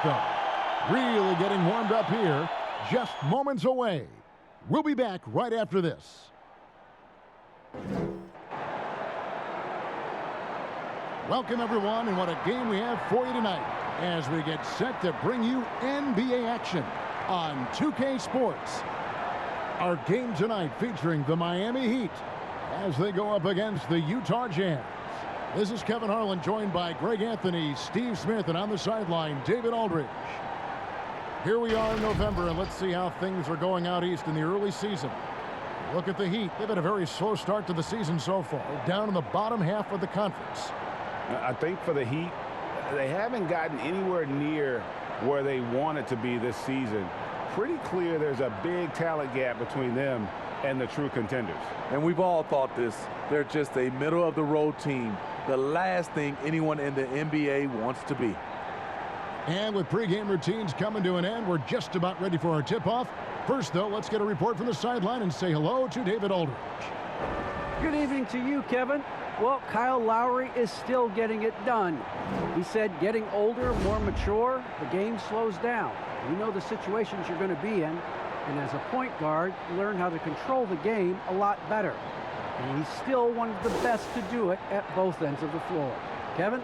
anthem. Really getting warmed up here, just moments away. We'll be back right after this. Welcome, everyone, and what a game we have for you tonight as we get set to bring you NBA action on 2K Sports. Our game tonight featuring the Miami Heat as they go up against the Utah Jazz. This is Kevin Harlan, joined by Greg Anthony, Steve Smith, and on the sideline, David Aldridge. Here we are in November, and let's see how things are going out east in the early season. Look at the Heat. They've had a very slow start to the season so far, down in the bottom half of the conference. I think for the Heat, they haven't gotten anywhere near where they wanted to be this season. Pretty clear there's a big talent gap between them and the true contenders. And we've all thought this. They're just a middle-of-the-road team. The last thing anyone in the NBA wants to be. And with pregame routines coming to an end, we're just about ready for our tip-off. First, though, let's get a report from the sideline and say hello to David Aldridge. Good evening to you, Kevin. Well, Kyle Lowry is still getting it done. He said getting older, more mature, the game slows down. You know the situations you're going to be in, and as a point guard, you learn how to control the game a lot better. And he's still one of the best to do it at both ends of the floor. Kevin?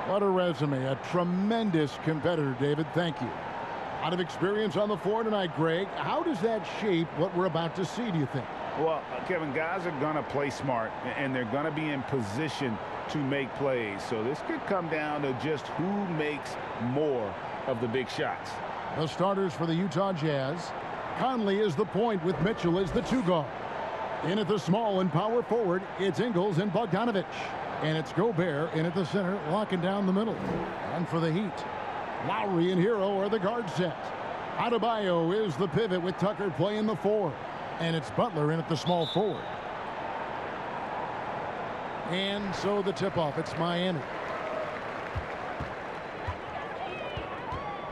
What a resume. A tremendous competitor, David. Thank you. Out of experience on the floor tonight, Greg, how does that shape what we're about to see, do you think? Well, Kevin, guys are going to play smart, and they're going to be in position to make plays. So this could come down to just who makes more of the big shots. The starters for the Utah Jazz. Conley is the point with Mitchell as the two guard. In at the small and power forward, it's Ingles and Bogdanovich. And it's Gobert in at the center, locking down the middle. And for the Heat, Lowry and Hero are the guard set. Adebayo is the pivot with Tucker playing the four. And it's Butler in at the small forward. And so the tip-off, it's Miami.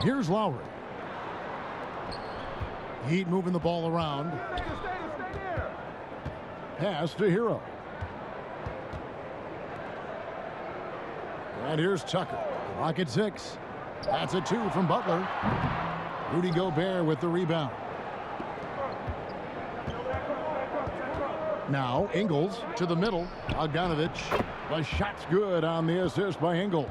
Here's Lowry. Heat moving the ball around. Pass to Hero. And here's Tucker. Clock at 6. That's a 2 from Butler. Rudy Gobert with the rebound. Now Ingles to the middle. Bogdanovich. The shot's good on the assist by Ingles.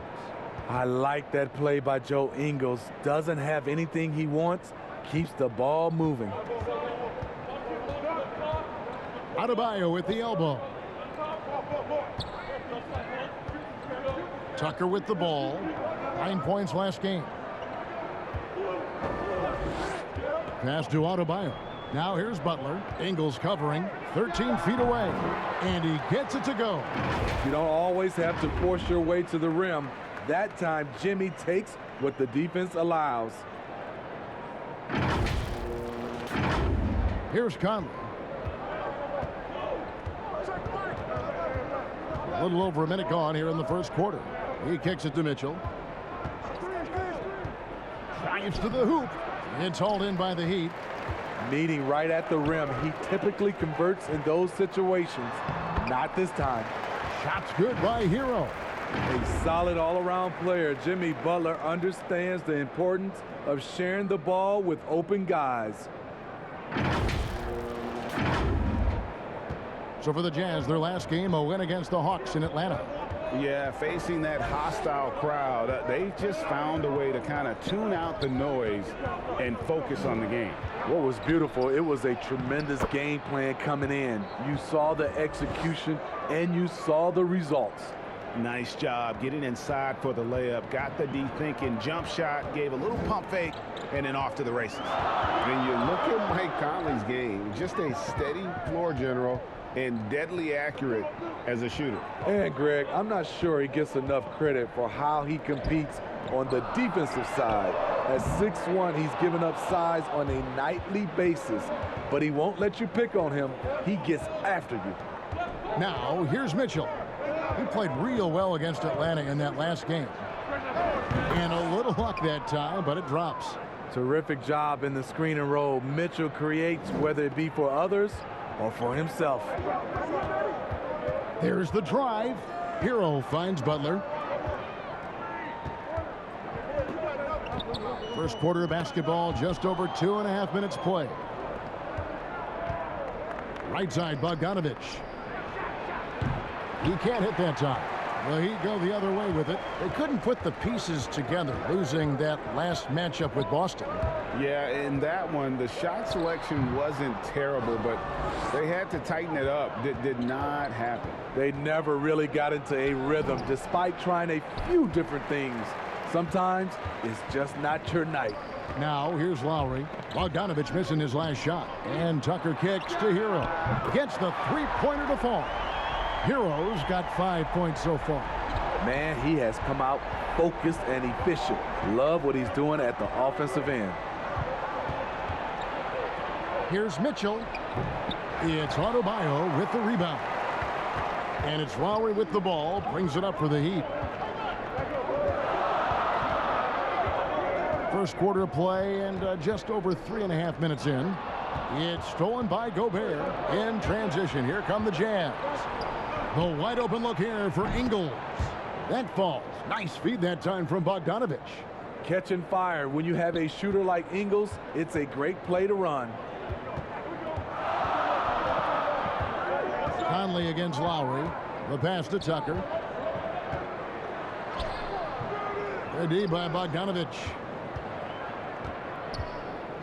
I like that play by Joe Ingles. Doesn't have anything he wants. Keeps the ball moving. Adebayo with the elbow. Tucker with the ball. 9 points last game. Pass to Adebayo. Now here's Butler. Ingles covering. 13 feet away. And he gets it to go. You don't always have to force your way to the rim. That time, Jimmy takes what the defense allows. Here's Conley. A little over a minute gone here in the first quarter. He kicks it to Mitchell. Drives to the hoop. It's hauled in by the Heat. Meeting right at the rim. He typically converts in those situations. Not this time. Shot's good by Hero. A solid all-around player. Jimmy Butler understands the importance of sharing the ball with open guys. So for the Jazz, their last game, a win against the Hawks in Atlanta. Yeah, facing that hostile crowd, they just found a way to kind of tune out the noise and focus on the game. What was beautiful, it was a tremendous game plan coming in. You saw the execution and you saw the results. Nice job getting inside for the layup. Got the thinking jump shot, gave a little pump fake, and then off to the races. When you look at Mike Conley's game, just a steady floor general and deadly accurate as a shooter. And Greg, I'm not sure he gets enough credit for how he competes on the defensive side. At 6'1", he's given up size on a nightly basis, but he won't let you pick on him. He gets after you. Now, here's Mitchell. He played real well against Atlanta in that last game. And a little luck that time, but it drops. Terrific job in the screen and roll. Mitchell creates, whether it be for others or for himself. There's the drive. Hero finds Butler. First quarter of basketball, just over 2.5 minutes play. Right side, Bogdanovich. He can't hit that time. Well, he'd go the other way with it. They couldn't put the pieces together, losing that last matchup with Boston. Yeah, in that one, the shot selection wasn't terrible, but they had to tighten it up. That did not happen. They never really got into a rhythm, despite trying a few different things. Sometimes it's just not your night. Now, here's Lowry. Bogdanovich missing his last shot. And Tucker kicks to Hero. Gets the three-pointer to fall. Hero's got 5 points so far. Man, he has come out focused and efficient. Love what he's doing at the offensive end. Here's Mitchell. It's Adebayo with the rebound. And it's Lowry with the ball. Brings it up for the Heat. First quarter of play and just over 3.5 minutes in. It's stolen by Gobert. In transition, here come the Jazz. The wide open look here for Ingles. That falls. Nice feed that time from Bogdanovich. Catching fire. When you have a shooter like Ingles, it's a great play to run. Conley against Lowry. The pass to Tucker. Good D by Bogdanovich.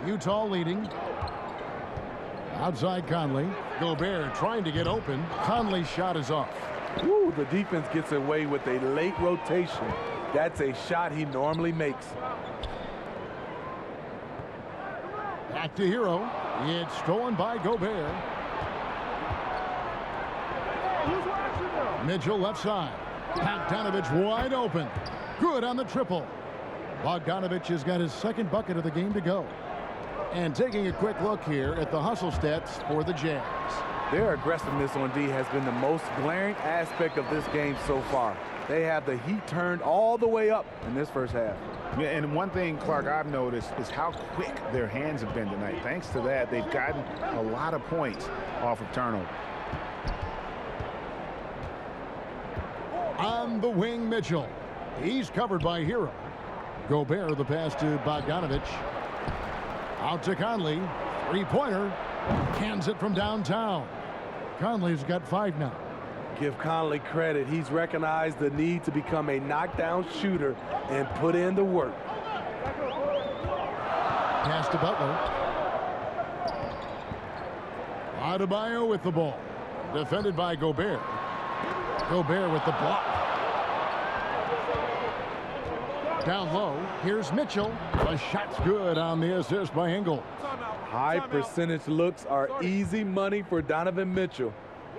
Utah leading. Outside Conley. Gobert trying to get open. Conley's shot is off. Woo, the defense gets away with a late rotation. That's a shot he normally makes. Back to Hero. It's stolen by Gobert. Mitchell left side. Bogdanovich wide open. Good on the triple. Bogdanovich has got his second bucket of the game to go. And taking a quick look here at the hustle stats for the Jazz. Their aggressiveness on D has been the most glaring aspect of this game so far. They have the heat turned all the way up in this first half. Yeah, and one thing, Clark, I've noticed is how quick their hands have been tonight. Thanks to that, they've gotten a lot of points off of turnover. On the wing, Mitchell. He's covered by Hero. Gobert, the pass to Bogdanovich. Out to Conley. Three-pointer. Cans it from downtown. Conley's got 5 now. Give Conley credit. He's recognized the need to become a knockdown shooter and put in the work. Pass to Butler. Adebayo with the ball. Defended by Gobert. Gobert with the block. Down low. Here's Mitchell. The shot's good on the assist by Ingles. High percentage looks are easy money for Donovan Mitchell.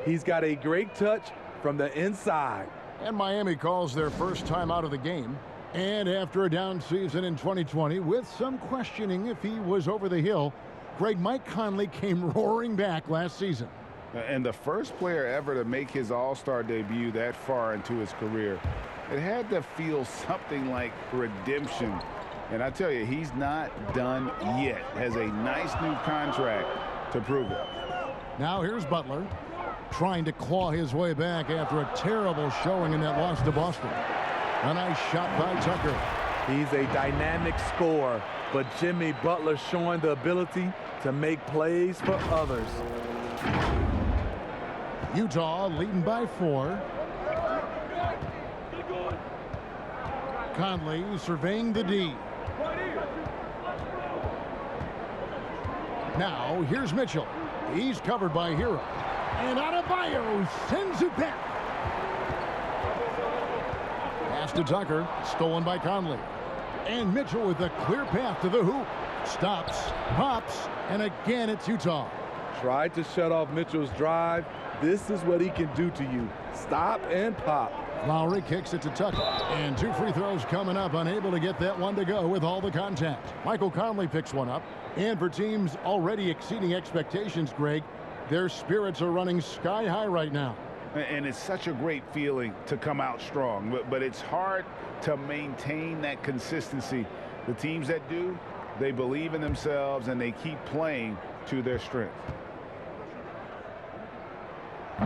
He's got a great touch from the inside. And Miami calls their first time out of the game. And after a down season in 2020, with some questioning if he was over the hill, Mike Conley came roaring back last season. And the first player ever to make his all-star debut that far into his career. It had to feel something like redemption. And I tell you, he's not done yet. Has a nice new contract to prove it. Now here's Butler trying to claw his way back after a terrible showing in that loss to Boston. A nice shot by Tucker. He's a dynamic scorer, but Jimmy Butler showing the ability to make plays for others. Utah leading by 4. Conley surveying the D. Now here's Mitchell. He's covered by Hero. And Adebayo sends it back. Pass to Tucker. Stolen by Conley. And Mitchell with a clear path to the hoop. Stops, pops, and again it's Utah. Tried to shut off Mitchell's drive. This is what he can do to you. Stop and pop. Lowry kicks it to Tucker. And 2 free throws coming up. Unable to get that one to go with all the contact. Michael Conley picks one up. And for teams already exceeding expectations, Greg, their spirits are running sky high right now. And it's such a great feeling to come out strong. But it's hard to maintain that consistency. The teams that do, they believe in themselves and they keep playing to their strength.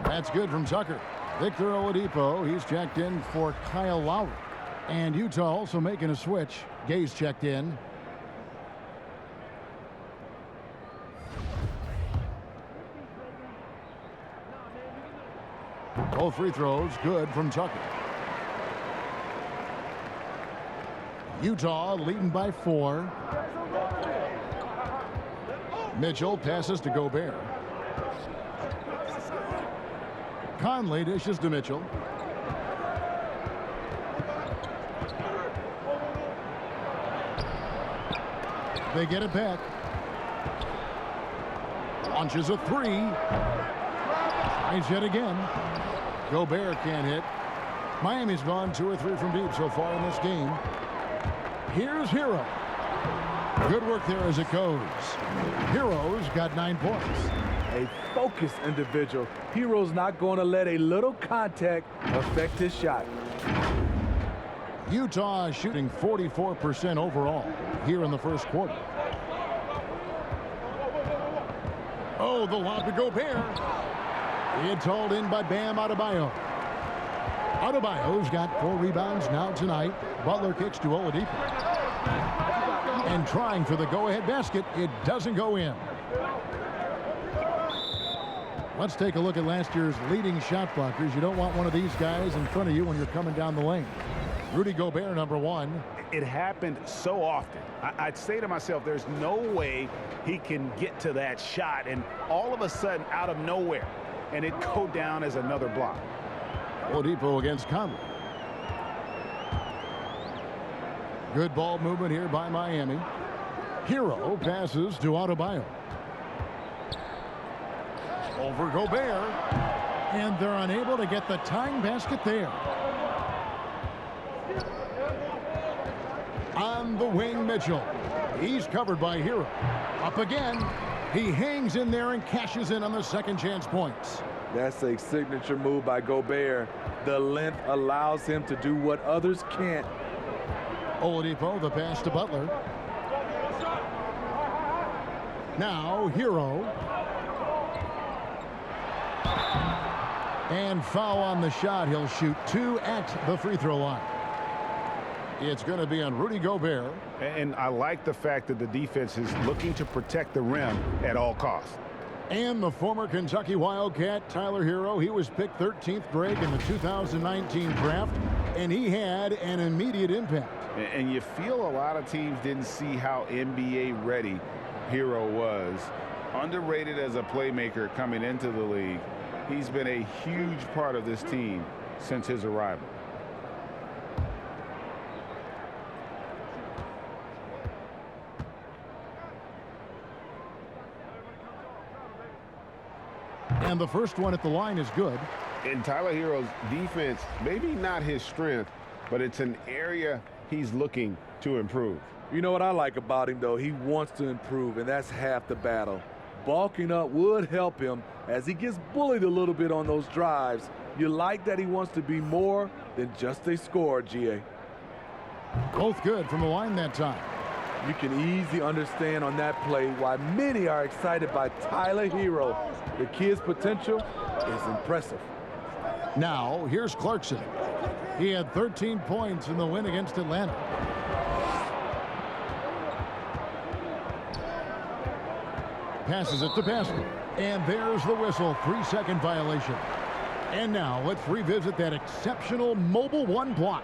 That's good from Tucker. Victor Oladipo, he's checked in for Kyle Lowry. And Utah also making a switch. Gay's checked in. Both free throws good from Tucker. Utah leading by 4. Mitchell passes to Gobert. Conley dishes to Mitchell. They get it back. Launches a 3. Tries yet again. Gobert can't hit. Miami's gone 2 or 3 from deep so far in this game. Here's Hero. Good work there as it goes. Hero's got 9 points. A focused individual. Hero's not going to let a little contact affect his shot. Utah is shooting 44% overall here in the first quarter. Oh, the lob to Gobert. It's hauled in by Bam Adebayo. Adebayo's got 4 rebounds now tonight. Butler kicks to Oladipo. And trying for the go-ahead basket, it doesn't go in. Let's take a look at last year's leading shot blockers. You don't want one of these guys in front of you when you're coming down the lane. Rudy Gobert, number 1. It happened so often. I'd say to myself, there's no way he can get to that shot, and all of a sudden, out of nowhere, and it go down as another block. Oladipo against Conley. Good ball movement here by Miami. Hero passes to Adebayo. Over Gobert. And they're unable to get the tying basket there. On the wing, Mitchell. He's covered by Hero. Up again. He hangs in there and cashes in on the second chance points. That's a signature move by Gobert. The length allows him to do what others can't. Oladipo, the pass to Butler. Now, Hero. And foul on the shot. He'll shoot 2 at the free throw line. It's going to be on Rudy Gobert. And I like the fact that the defense is looking to protect the rim at all costs. And the former Kentucky Wildcat, Tyler Hero, he was picked 13th grade in the 2019 draft, and he had an immediate impact. And you feel a lot of teams didn't see how NBA ready Hero was. Underrated as a playmaker coming into the league. He's been a huge part of this team since his arrival. And the first one at the line is good. And Tyler Hero's defense, maybe not his strength, but it's an area he's looking to improve. You know what I like about him, though? He wants to improve, and that's half the battle. Bulking up would help him as he gets bullied a little bit on those drives. You like that he wants to be more than just a scorer, GA. Both good from the line that time. You can easily understand on that play why many are excited by Tyler Hero. The kid's potential is impressive. Now, here's Clarkson. He had 13 points in the win against Atlanta. Passes it to basket. And there's the whistle. 3-second violation. And now let's revisit that exceptional mobile 1 block.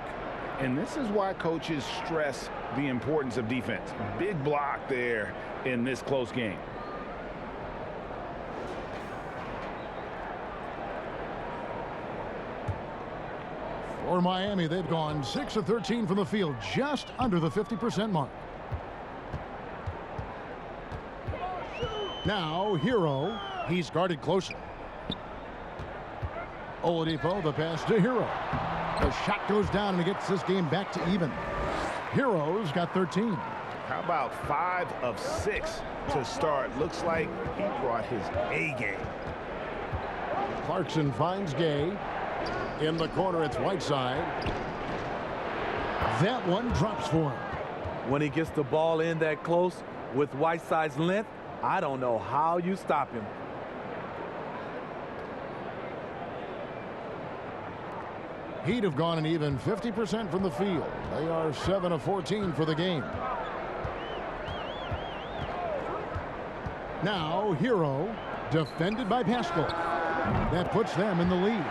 And this is why coaches stress the importance of defense. Big block there in this close game. For Miami, they've gone 6 of 13 from the field, just under the 50% mark. Now, Hero. He's guarded closer. Oladipo, the pass to Hero. The shot goes down and it gets this game back to even. Hero's got 13. How about 5 of 6 to start? Looks like he brought his A game. Clarkson finds Gay. In the corner, it's Whiteside. That one drops for him. When he gets the ball in that close with Whiteside's length, I don't know how you stop him. Heat have gone an even 50% from the field. They are 7 of 14 for the game. Now, Hero, defended by Pascal. That puts them in the lead.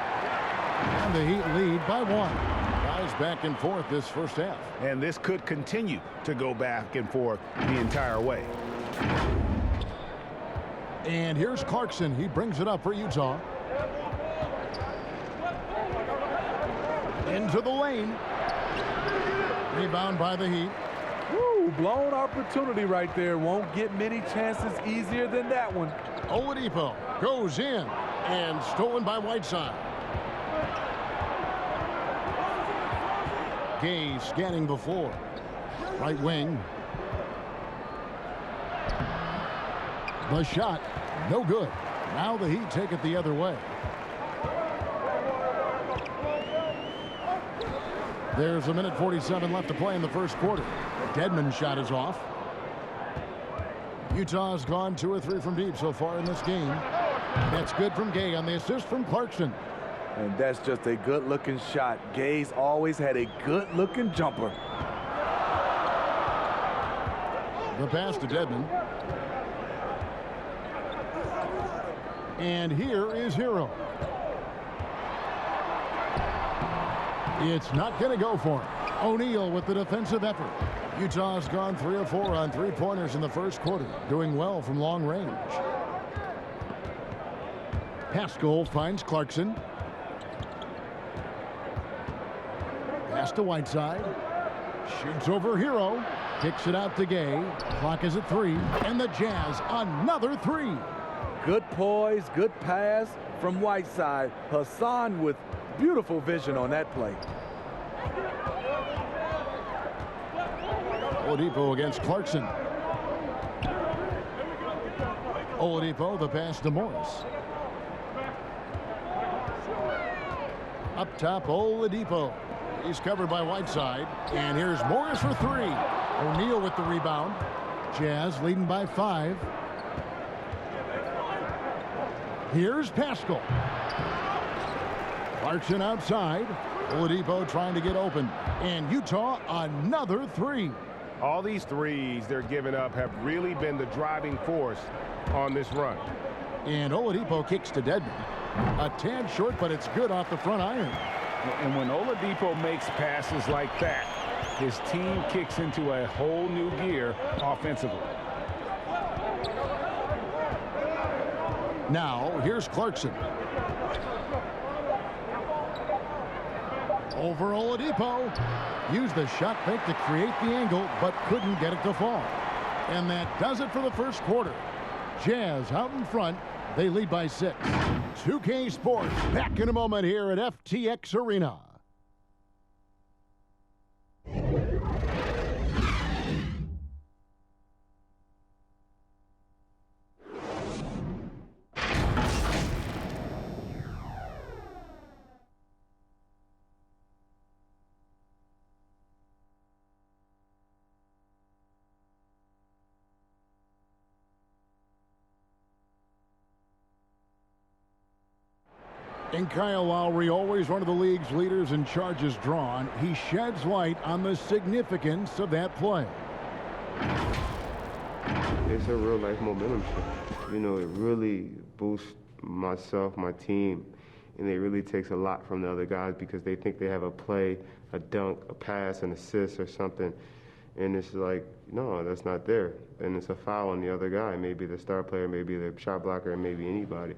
And the Heat lead by 1. Guys back and forth this first half. And this could continue to go back and forth the entire way. And here's Clarkson. He brings it up for Utah. Into the lane. Rebound by the Heat. Woo, blown opportunity right there. Won't get many chances easier than that one. Oladipo goes in and stolen by Whiteside. Gay scanning the floor. Right wing. The shot, no good. Now the Heat take it the other way. There's a minute 47 left to play in the first quarter. Dedmon's shot is off. Utah's gone 2 or 3 from deep so far in this game. That's good from Gay on the assist from Clarkson. And that's just a good-looking shot. Gay's always had a good-looking jumper. The pass to Dedmon. And here is Hero. It's not going to go for him. O'Neal with the defensive effort. Utah's gone 3 of 4 on 3-pointers in the first quarter, doing well from long range. Pascal finds Clarkson. Pass to Whiteside. Shoots over Hero. Kicks it out to Gay. Clock is at 3. And the Jazz, another 3. Good poise, good pass from Whiteside. Hassan with beautiful vision on that play. Oladipo against Clarkson. Oladipo, the pass to Morris. Up top, Oladipo. He's covered by Whiteside. And here's Morris for 3. O'Neal with the rebound. Jazz leading by 5. Here's Pascal. Clarkson outside. Oladipo trying to get open. And Utah, another 3. All these threes they're giving up have really been the driving force on this run. And Oladipo kicks to Dedmon. A tad short, but it's good off the front iron. And when Oladipo makes passes like that, his team kicks into a whole new gear offensively. Now, here's Clarkson. Over Oladipo. Used the shot fake to create the angle, but couldn't get it to fall. And that does it for the first quarter. Jazz out in front. They lead by 6. 2K Sports back in a moment here at FTX Arena. And Kyle Lowry, always one of the league's leaders in charges drawn. He sheds light on the significance of that play. It's a real life momentum shift. You know, it really boosts myself, my team, and it really takes a lot from the other guys because they think they have a play, a dunk, a pass, an assist or something. And it's like, no, that's not there. And it's a foul on the other guy, maybe the star player, maybe the shot blocker, and maybe anybody.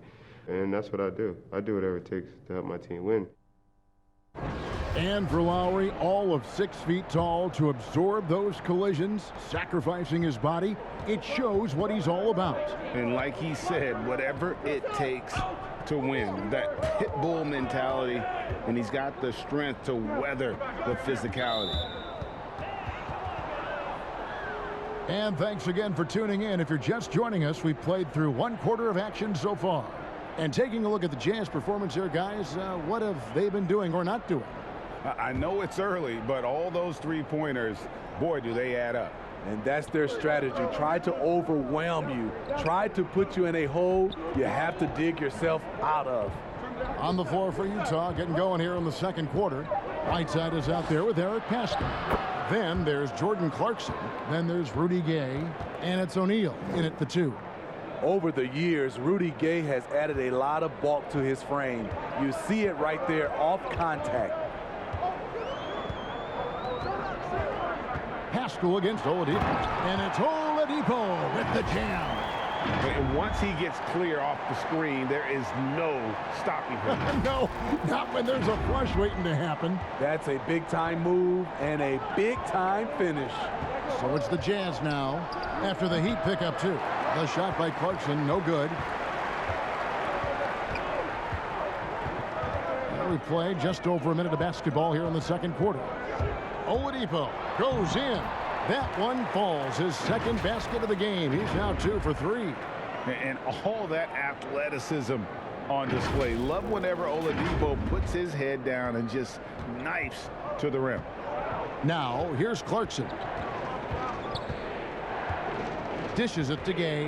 And that's what I do. I do whatever it takes to help my team win. And for Lowry, all of 6 feet tall, to absorb those collisions, sacrificing his body, it shows what he's all about. And like he said, whatever it takes to win, that pit bull mentality, and he's got the strength to weather the physicality. And thanks again for tuning in. If you're just joining us, we've played through 1 quarter of action so far. And taking a look at the Jazz performance here, guys, what have they been doing or not doing? I know it's early, but all those 3-pointers, boy, do they add up. And that's their strategy. Try to overwhelm you. Try to put you in a hole you have to dig yourself out of. On the floor for Utah, getting going here in the second quarter. Whiteside is out there with Eric Pascal. Then there's Jordan Clarkson. Then there's Rudy Gay. And it's O'Neal in at the 2. Over the years, Rudy Gay has added a lot of bulk to his frame. You see it right there off contact. Haskell against Oladipo. And it's Oladipo with the jam. And once he gets clear off the screen, there is no stopping him. No, not when there's a flush waiting to happen. That's a big-time move and a big-time finish. So it's the Jazz now after the Heat pick up two. The shot by Clarkson, no good. We play just over a minute of basketball here in the second quarter. Oladipo goes in. That one falls. His second basket of the game. He's now 2 for 3. And all that athleticism on display. Love whenever Oladipo puts his head down and just knifes to the rim. Now, here's Clarkson. Dishes it to Gay.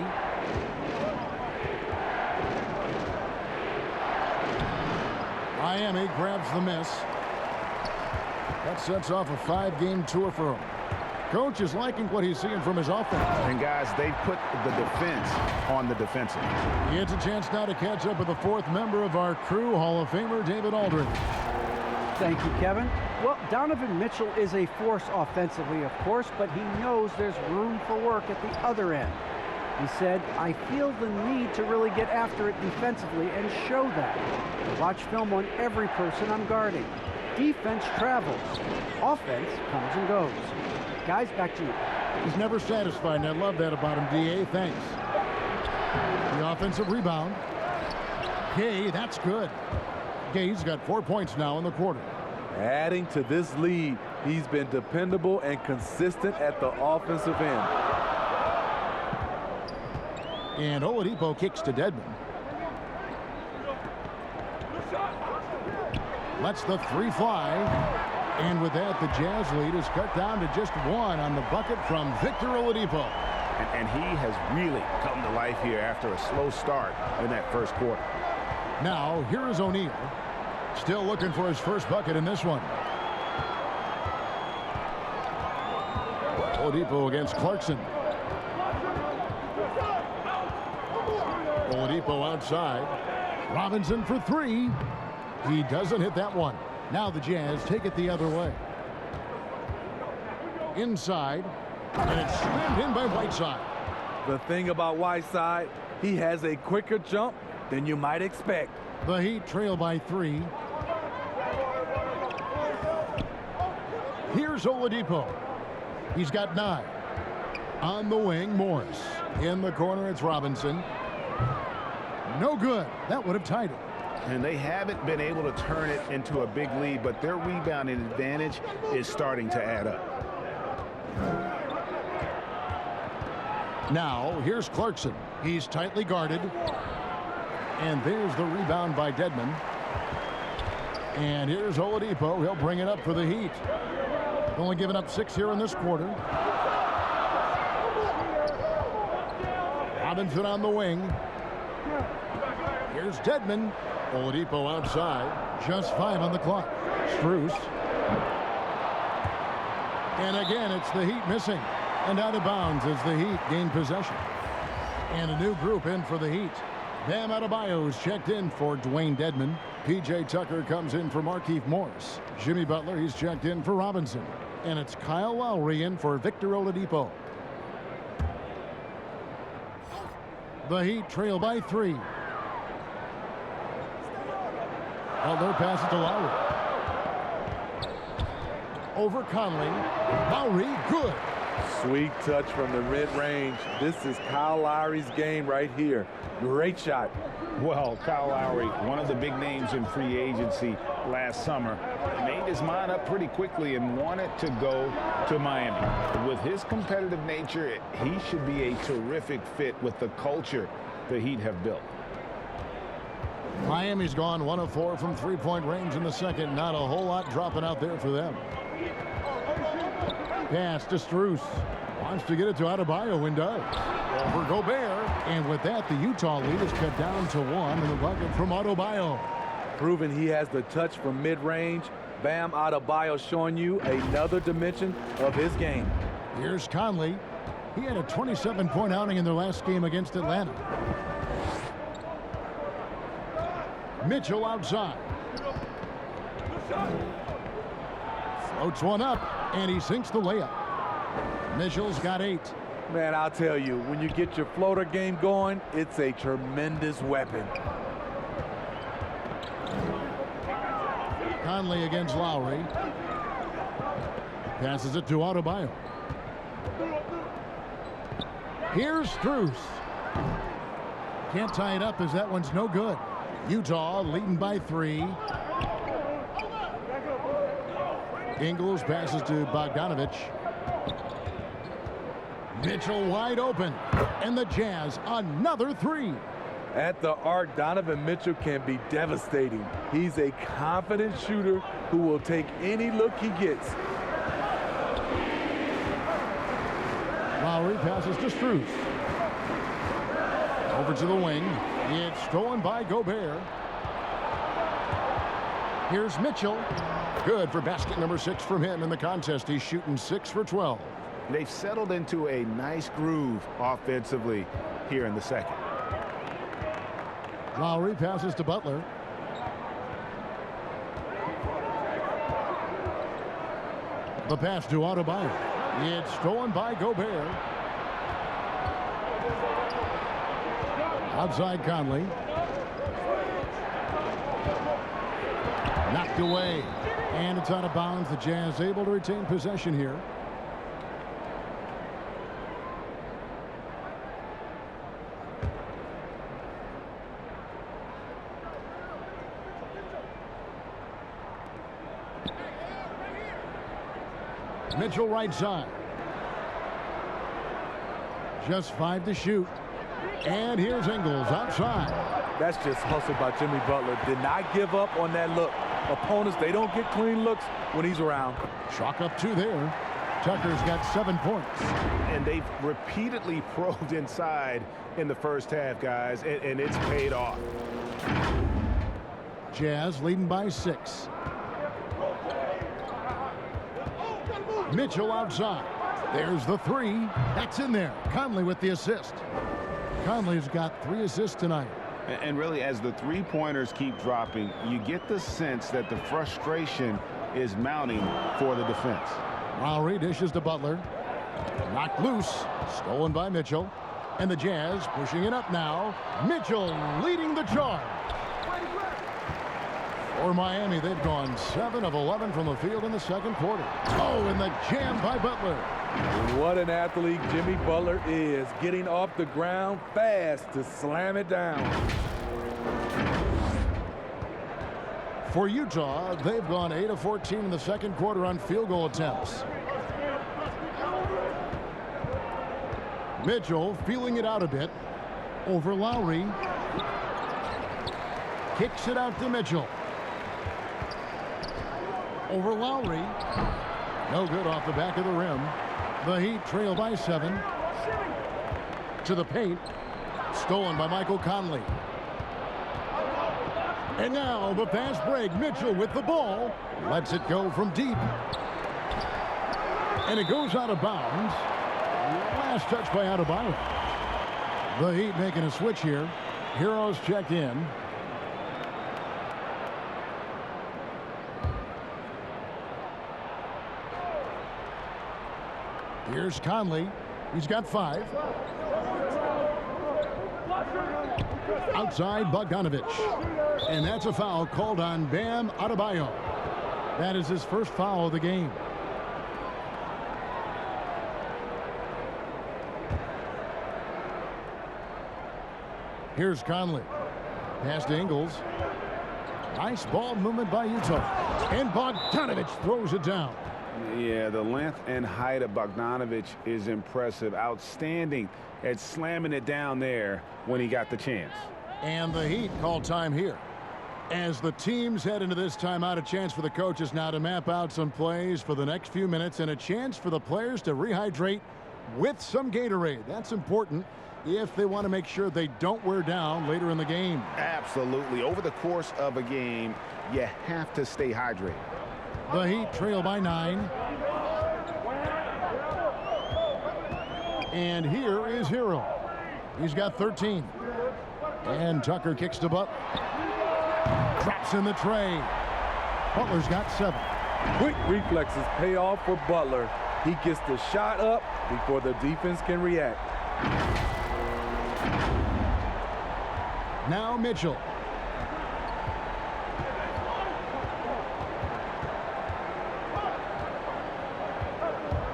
Miami grabs the miss. That sets off a 5-game tour for him. Coach is liking what he's seeing from his offense. And guys, they've put the defense on the defensive. He gets a chance now to catch up with the fourth member of our crew, Hall of Famer David Aldridge. Thank you, Kevin. Well, Donovan Mitchell is a force offensively, of course, but he knows there's room for work at the other end. He said, I feel the need to really get after it defensively and show that. Watch film on every person I'm guarding. Defense travels. Offense comes and goes. Guys, back to you. He's never satisfied, and I love that about him, D.A. Thanks. The offensive rebound. Gay, that's good. Gay's got 4 points now in the quarter. Adding to this lead, he's been dependable and consistent at the offensive end. And Oladipo kicks to Dedmon. Lets the three fly. And with that, the Jazz lead is cut down to just 1 on the bucket from Victor Oladipo. And he has really come to life here after a slow start in that first quarter. Now, here is O'Neal. Still looking for his first bucket in this one. Oladipo against Clarkson. Oladipo outside. Robinson for 3. He doesn't hit that one. Now the Jazz take it the other way. Inside. And it's slammed in by Whiteside. The thing about Whiteside, he has a quicker jump than you might expect. The Heat trail by 3. Here's Oladipo. He's got 9. On the wing, Morris. In the corner, it's Robinson. No good. That would have tied it. And they haven't been able to turn it into a big lead, but their rebounding advantage is starting to add up. Now, here's Clarkson. He's tightly guarded. And there's the rebound by Dedmon. And here's Oladipo. He'll bring it up for the Heat. Only giving up 6 here in this quarter. Robinson on the wing. Here's Dedmon. Oladipo outside. Just 5 on the clock. Strus. And again, it's the Heat missing. And out of bounds as the Heat gain possession. And a new group in for the Heat. Bam Adebayo is checked in for Dwayne Dedmon. P.J. Tucker comes in for Markieff Morris. Jimmy Butler, he's checked in for Robinson. And it's Kyle Lowry in for Victor Oladipo. The Heat trail by 3. Butler passes to Lowry. Over Conley. Lowry, good. Sweet touch from the mid-range. This is Kyle Lowry's game right here. Great shot. Well, Kyle Lowry, one of the big names in free agency last summer, made his mind up pretty quickly and wanted to go to Miami. With his competitive nature, he should be a terrific fit with the culture the Heat have built. Miami's gone 1 of 4 from three-point range in the second. Not a whole lot dropping out there for them. Pass to Strus. Wants to get it to Adebayo and does. Over Gobert. And with that, the Utah lead is cut down to 1 in the bucket from Adebayo. Proving he has the touch from mid-range. Bam Adebayo showing you another dimension of his game. Here's Conley. He had a 27-point outing in their last game against Atlanta. Mitchell outside. Floats one up, and he sinks the layup. Mitchell's got 8. Man, I'll tell you, when you get your floater game going, it's a tremendous weapon. Conley against Lowry. Passes it to Adebayo. Here's Strus. Can't tie it up as that one's no good. Utah leading by 3. Ingles passes to Bogdanovich. Mitchell wide open. And the Jazz another 3. At the arc, Donovan Mitchell can be devastating. He's a confident shooter who will take any look he gets. Lowry passes to Strus. Over to the wing. It's stolen by Gobert. Here's Mitchell. Good for basket number 6 from him in the contest. He's shooting 6 for 12. They've settled into a nice groove offensively here in the second. Lowry passes to Butler. The pass to Adebayo. It's stolen by Gobert. Outside Conley. Knocked away. And it's out of bounds. The Jazz able to retain possession here. Mitchell right side. Just 5 to shoot. And here's Ingles outside. That's just hustle by Jimmy Butler. Did not give up on that look. Opponents, they don't get clean looks when he's around. Chalk up 2 there. Tucker's got 7 points. And they've repeatedly probed inside in the first half, guys, and it's paid off. Jazz leading by 6. Mitchell outside. There's the 3. That's in there. Conley with the assist. Conley's got 3 assists tonight. And really, as the three-pointers keep dropping, you get the sense that the frustration is mounting for the defense. Lowry dishes to Butler. Knocked loose. Stolen by Mitchell. And the Jazz pushing it up now. Mitchell leading the charge. For Miami, they've gone 7 of 11 from the field in the second quarter. Oh, and the jam by Butler. What an athlete Jimmy Butler is, getting off the ground fast to slam it down. For Utah, they've gone 8 of 14 in the second quarter on field goal attempts. Mitchell feeling it out a bit. Over Lowry. Kicks it out to Mitchell. Over Lowry. No good off the back of the rim. The Heat trail by 7. To the paint. Stolen by Michael Conley. And now the fast break. Mitchell with the ball. Lets it go from deep. And it goes out of bounds. Last touch by Adebayo. The Heat making a switch here. Heroes checked in. Here's Conley. He's got 5. Outside Bogdanovich. And that's a foul called on Bam Adebayo. That is his first foul of the game. Here's Conley. Pass to Ingles. Nice ball movement by Utah. And Bogdanovich throws it down. Yeah, the length and height of Bogdanovich is impressive. Outstanding at slamming it down there when he got the chance. And the Heat call time here. As the teams head into this timeout, a chance for the coaches now to map out some plays for the next few minutes and a chance for the players to rehydrate with some Gatorade. That's important if they want to make sure they don't wear down later in the game. Absolutely. Over the course of a game, you have to stay hydrated. The Heat trail by 9. And here is Hero. He's got 13. And Tucker kicks to Butler. Drops in the tray. Butler's got 7. Quick reflexes pay off for Butler. He gets the shot up before the defense can react. Now Mitchell.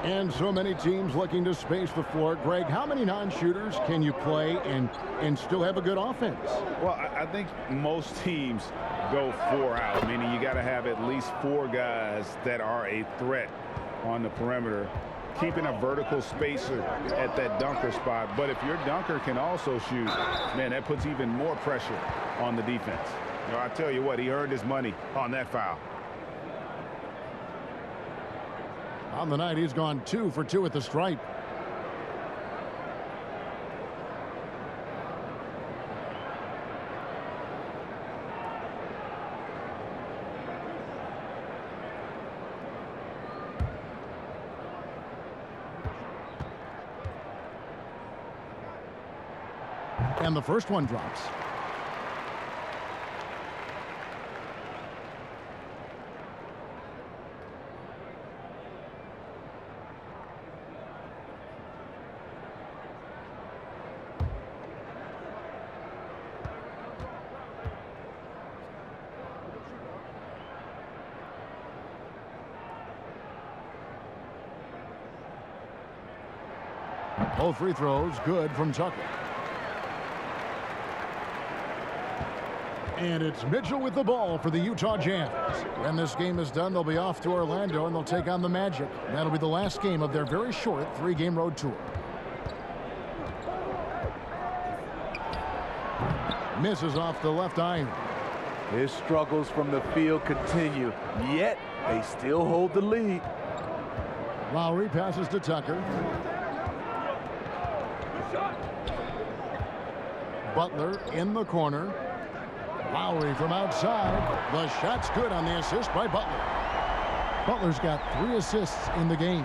And so many teams looking to space the floor. Greg, how many non-shooters can you play and still have a good offense? Well, I think most teams go 4 out, meaning you got to have at least 4 guys that are a threat on the perimeter, keeping a vertical spacer at that dunker spot. But if your dunker can also shoot, man, that puts even more pressure on the defense. You know, I tell you what, he earned his money on that foul. On the night, he's gone 2 for 2 at the stripe. And the first one drops. Both free throws good from Tucker. And it's Mitchell with the ball for the Utah Jazz. When this game is done, they'll be off to Orlando and they'll take on the Magic. That'll be the last game of their very short 3-game road tour. Misses off the left iron. His struggles from the field continue, yet they still hold the lead. Lowry passes to Tucker. Butler in the corner. Lowry from outside. The shot's good on the assist by Butler. Butler's got 3 assists in the game.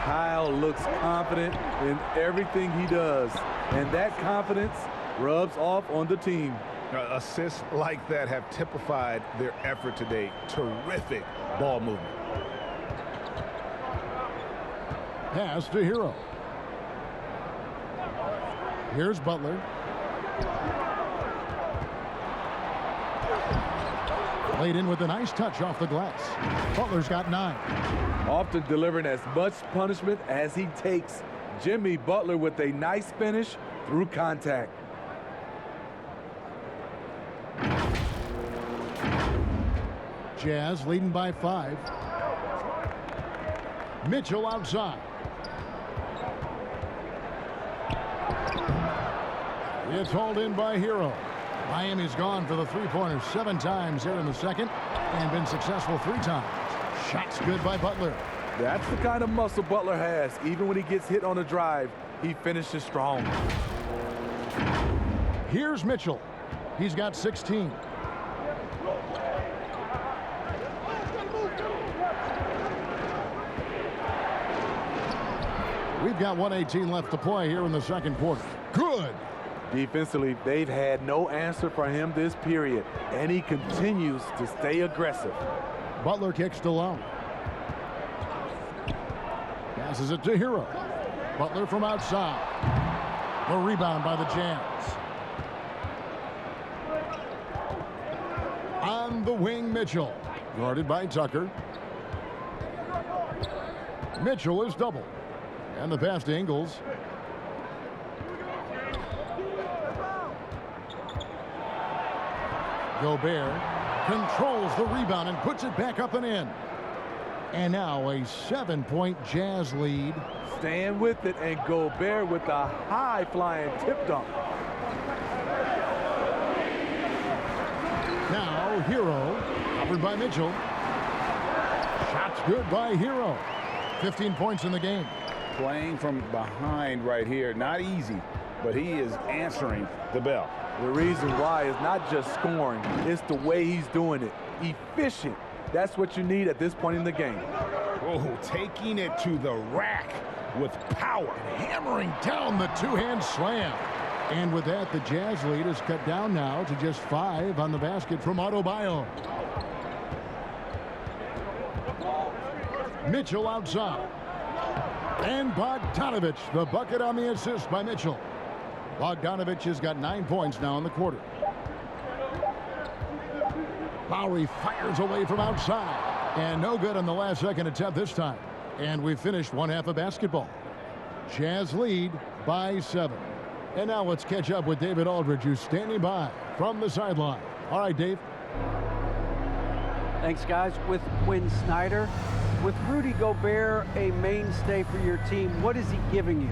Kyle looks confident in everything he does, and that confidence rubs off on the team. Assists like that have typified their effort today. Terrific ball movement. Pass to Hero. Here's Butler. Laid in with a nice touch off the glass. Butler's got 9. Often delivering as much punishment as he takes. Jimmy Butler with a nice finish through contact. Jazz leading by 5. Mitchell outside. It's hauled in by Hero. Miami's gone for the 3-pointers 7 times here in the second and been successful 3 times. Shots good by Butler. That's the kind of muscle Butler has. Even when he gets hit on a drive, he finishes strong. Here's Mitchell. He's got 16. We've got 1:18 left to play here in the second quarter. Good. Defensively, they've had no answer for him this period, and he continues to stay aggressive. Butler kicks to Lowe. Passes it to Hero. Butler from outside. The rebound by the Jazz. On the wing, Mitchell. Guarded by Tucker. Mitchell is doubled. And the pass to Ingles. Gobert controls the rebound and puts it back up and in. And now a 7-point Jazz lead. Staying with it, and Gobert with a high-flying tip dunk. Now Hero, covered by Mitchell. Shots good by Hero. 15 points in the game. Playing from behind right here, not easy, but he is answering the bell. The reason why is not just scoring, it's the way he's doing it. Efficient. That's what you need at this point in the game. Oh, taking it to the rack with power, hammering down the two-hand slam. And with that, the Jazz lead is cut down now to just 5 on the basket from Adebayo. Mitchell outside. And Bogdanovich, the bucket on the assist by Mitchell. Bogdanovich has got 9 points now in the quarter. Lowry fires away from outside. And no good on the last second attempt this time. And we've finished one half of basketball. Jazz lead by 7. And now let's catch up with David Aldridge, who's standing by from the sideline. All right, Dave. Thanks, guys. With Quinn Snyder, with Rudy Gobert a mainstay for your team, what is he giving you?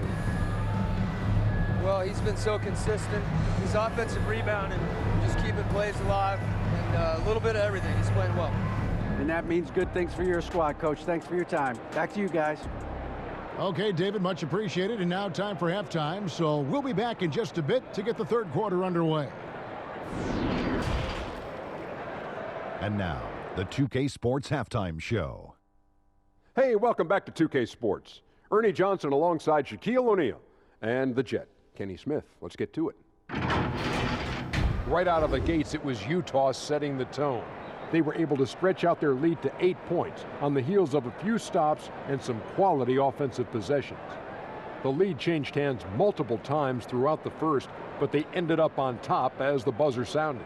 Well, he's been so consistent. His offensive rebounding, just keeping plays alive, and a little bit of everything. He's playing well. And that means good things for your squad, Coach. Thanks for your time. Back to you guys. Okay, David, much appreciated. And now time for halftime. So we'll be back in just a bit to get the third quarter underway. And now, the 2K Sports Halftime Show. Hey, welcome back to 2K Sports. Ernie Johnson alongside Shaquille O'Neal and the Jet, Kenny Smith. Let's get to it. Right out of the gates, it was Utah setting the tone. They were able to stretch out their lead to 8 points on the heels of a few stops and some quality offensive possessions. The lead changed hands multiple times throughout the first, but they ended up on top as the buzzer sounded.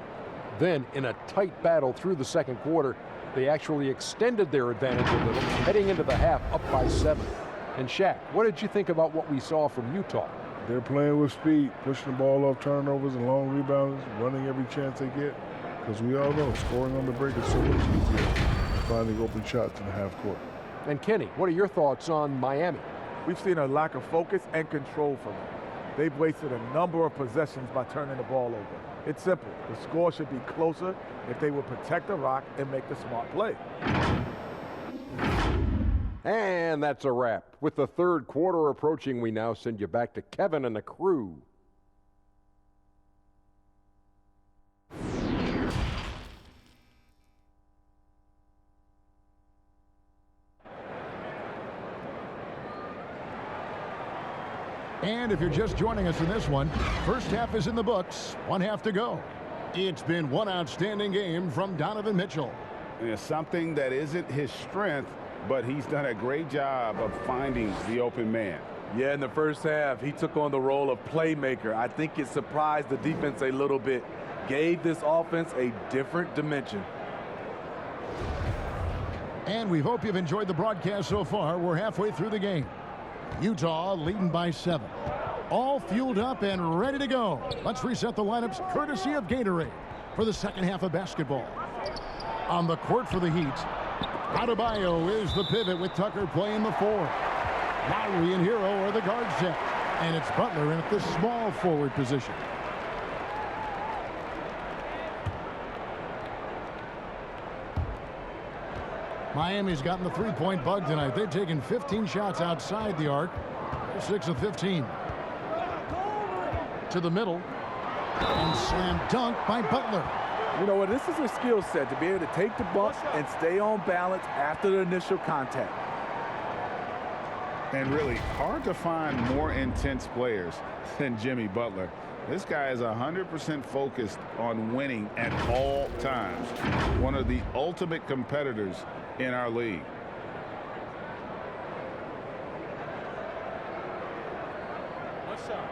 Then, in a tight battle through the second quarter, they actually extended their advantage a little, heading into the half up by 7. And Shaq, what did you think about what we saw from Utah? They're playing with speed, pushing the ball off turnovers and long rebounds, running every chance they get. Because we all know scoring on the break is so much easier than finding open shots in the half court. And Kenny, what are your thoughts on Miami? We've seen a lack of focus and control from them. They've wasted a number of possessions by turning the ball over. It's simple. The score should be closer if they would protect the rock and make the smart play. And that's a wrap. With the third quarter approaching, we now send you back to Kevin and the crew. And if you're just joining us in this one, first half is in the books, one half to go. It's been one outstanding game from Donovan Mitchell. It's something that isn't his strength, but he's done a great job of finding the open man. Yeah, in the first half, he took on the role of playmaker. I think it surprised the defense a little bit, gave this offense a different dimension. And we hope you've enjoyed the broadcast so far. We're halfway through the game. Utah leading by 7. All fueled up and ready to go. Let's reset the lineups courtesy of Gatorade for the second half of basketball. On the court for the Heat, Adebayo is the pivot with Tucker playing the 4. Lowry and Hero are the guard set. And it's Butler in at the small forward position. Miami's gotten the three-point bug tonight. They've taken 15 shots outside the arc. 6 of 15. To the middle. And slam dunk by Butler. You know what? This is a skill set to be able to take the bump and stay on balance after the initial contact. And really hard to find more intense players than Jimmy Butler. This guy is 100% focused on winning at all times. One of the ultimate competitors in our league. What's up?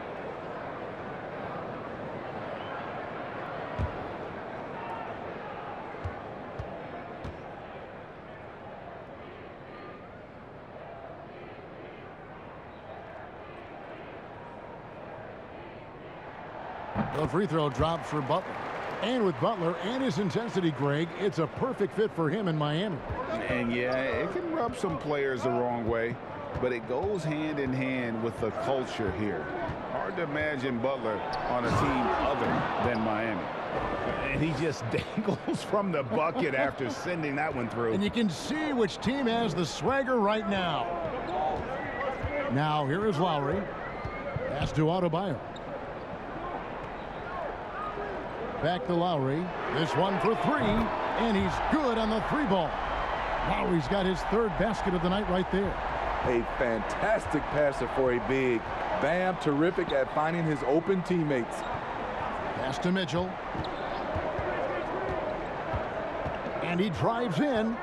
The free throw drop for Butler. And with Butler and his intensity, Greg, it's a perfect fit for him in Miami. And yeah, it can rub some players the wrong way, but it goes hand in hand with the culture here. Hard to imagine Butler on a team other than Miami. And he just dangles from the bucket after sending that one through. And you can see which team has the swagger right now. Now here is Lowry. Pass to Adebayo. Back to Lowry. This one for 3, and he's good on the 3 ball. Lowry's got his 3rd basket of the night right there. A fantastic passer for a big. Bam, terrific at finding his open teammates. Pass to Mitchell. And he drives in.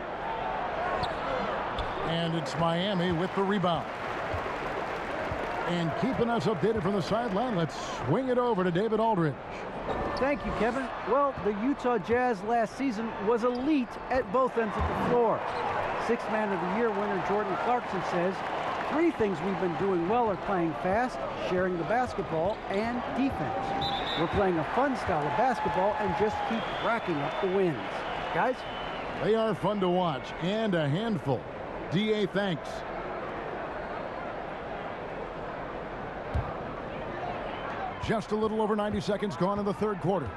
And it's Miami with the rebound. And keeping us updated from the sideline, let's swing it over to David Aldridge. Thank you, Kevin. Well, the Utah Jazz last season was elite at both ends of the floor. Sixth Man of the Year winner Jordan Clarkson says, 3 things we've been doing well are playing fast, sharing the basketball, and defense. We're playing a fun style of basketball and just keep racking up the wins. Guys? They are fun to watch and a handful. D.A., thanks. Just a little over 90 seconds gone in the third quarter.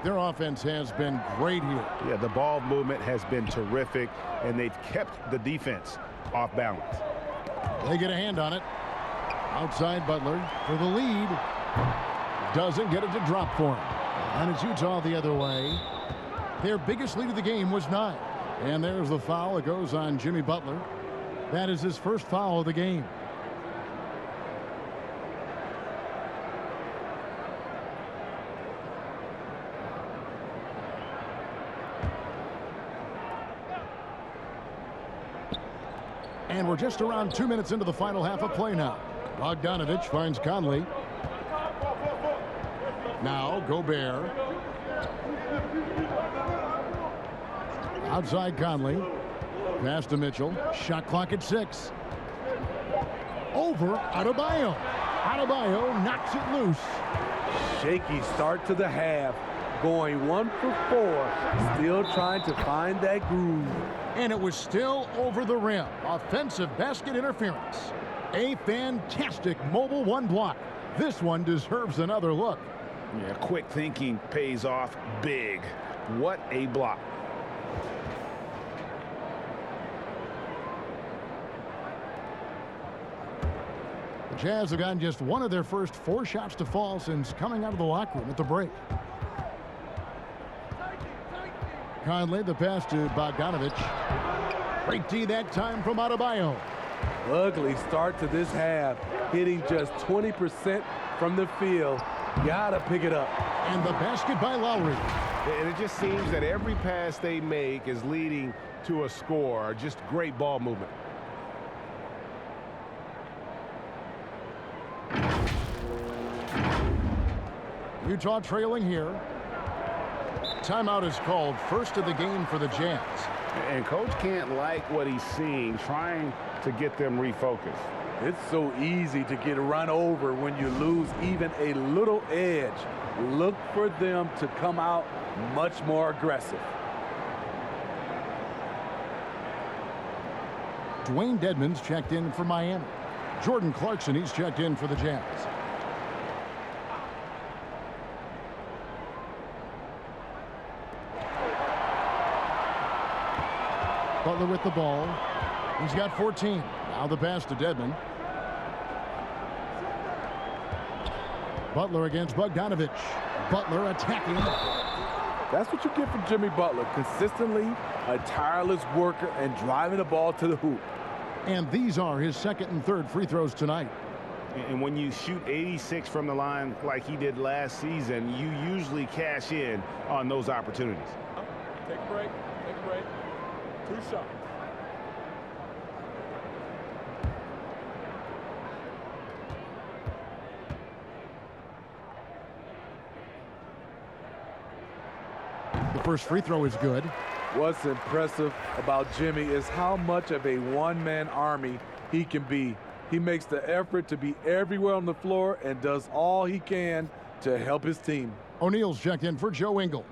Their offense has been great here. Yeah, the ball movement has been terrific, and they've kept the defense off balance. They get a hand on it. Outside Butler for the lead. Doesn't get it to drop for him. And it's Utah the other way. Their biggest lead of the game was 9. And there's the foul. It goes on Jimmy Butler. That is his first foul of the game. And we're just around 2 minutes into the final half of play now. Bogdanovich finds Conley. Now Gobert. Outside Conley. Pass to Mitchell. Shot clock at 6. Over Adebayo. Adebayo knocks it loose. Shaky start to the half. Going 1 for 4. Still trying to find that groove. And it was still over the rim. Offensive basket interference. A fantastic mobile 1 block. This one deserves another look. Yeah, quick thinking pays off big. What a block. The Jazz have gotten just one of their first 4 shots to fall since coming out of the locker room at the break. Conley, the pass to Bogdanovich. Great D that time from Adebayo. Ugly start to this half. Hitting just 20% from the field. Gotta pick it up. And the basket by Lowry. And it just seems that every pass they make is leading to a score. Just great ball movement. Utah trailing here. Timeout is called, first of the game for the Jazz. And coach can't like what he's seeing, trying to get them refocused. It's so easy to get run over when you lose even a little edge. Look for them to come out much more aggressive. Dwayne Dedmon's checked in for Miami. Jordan Clarkson, he's checked in for the Jazz. Butler with the ball. He's got 14. Now the pass to Dedmon. Butler against Bogdanovich. Butler attacking. That's what you get from Jimmy Butler. Consistently a tireless worker and driving the ball to the hoop. And these are his second and third free throws tonight. And when you shoot 86 from the line like he did last season, you usually cash in on those opportunities. Take a break. Take a break. 2 shots. The first free throw is good. What's impressive about Jimmy is how much of a one-man army he can be. He makes the effort to be everywhere on the floor and does all he can to help his team. O'Neal's checked in for Joe Ingles.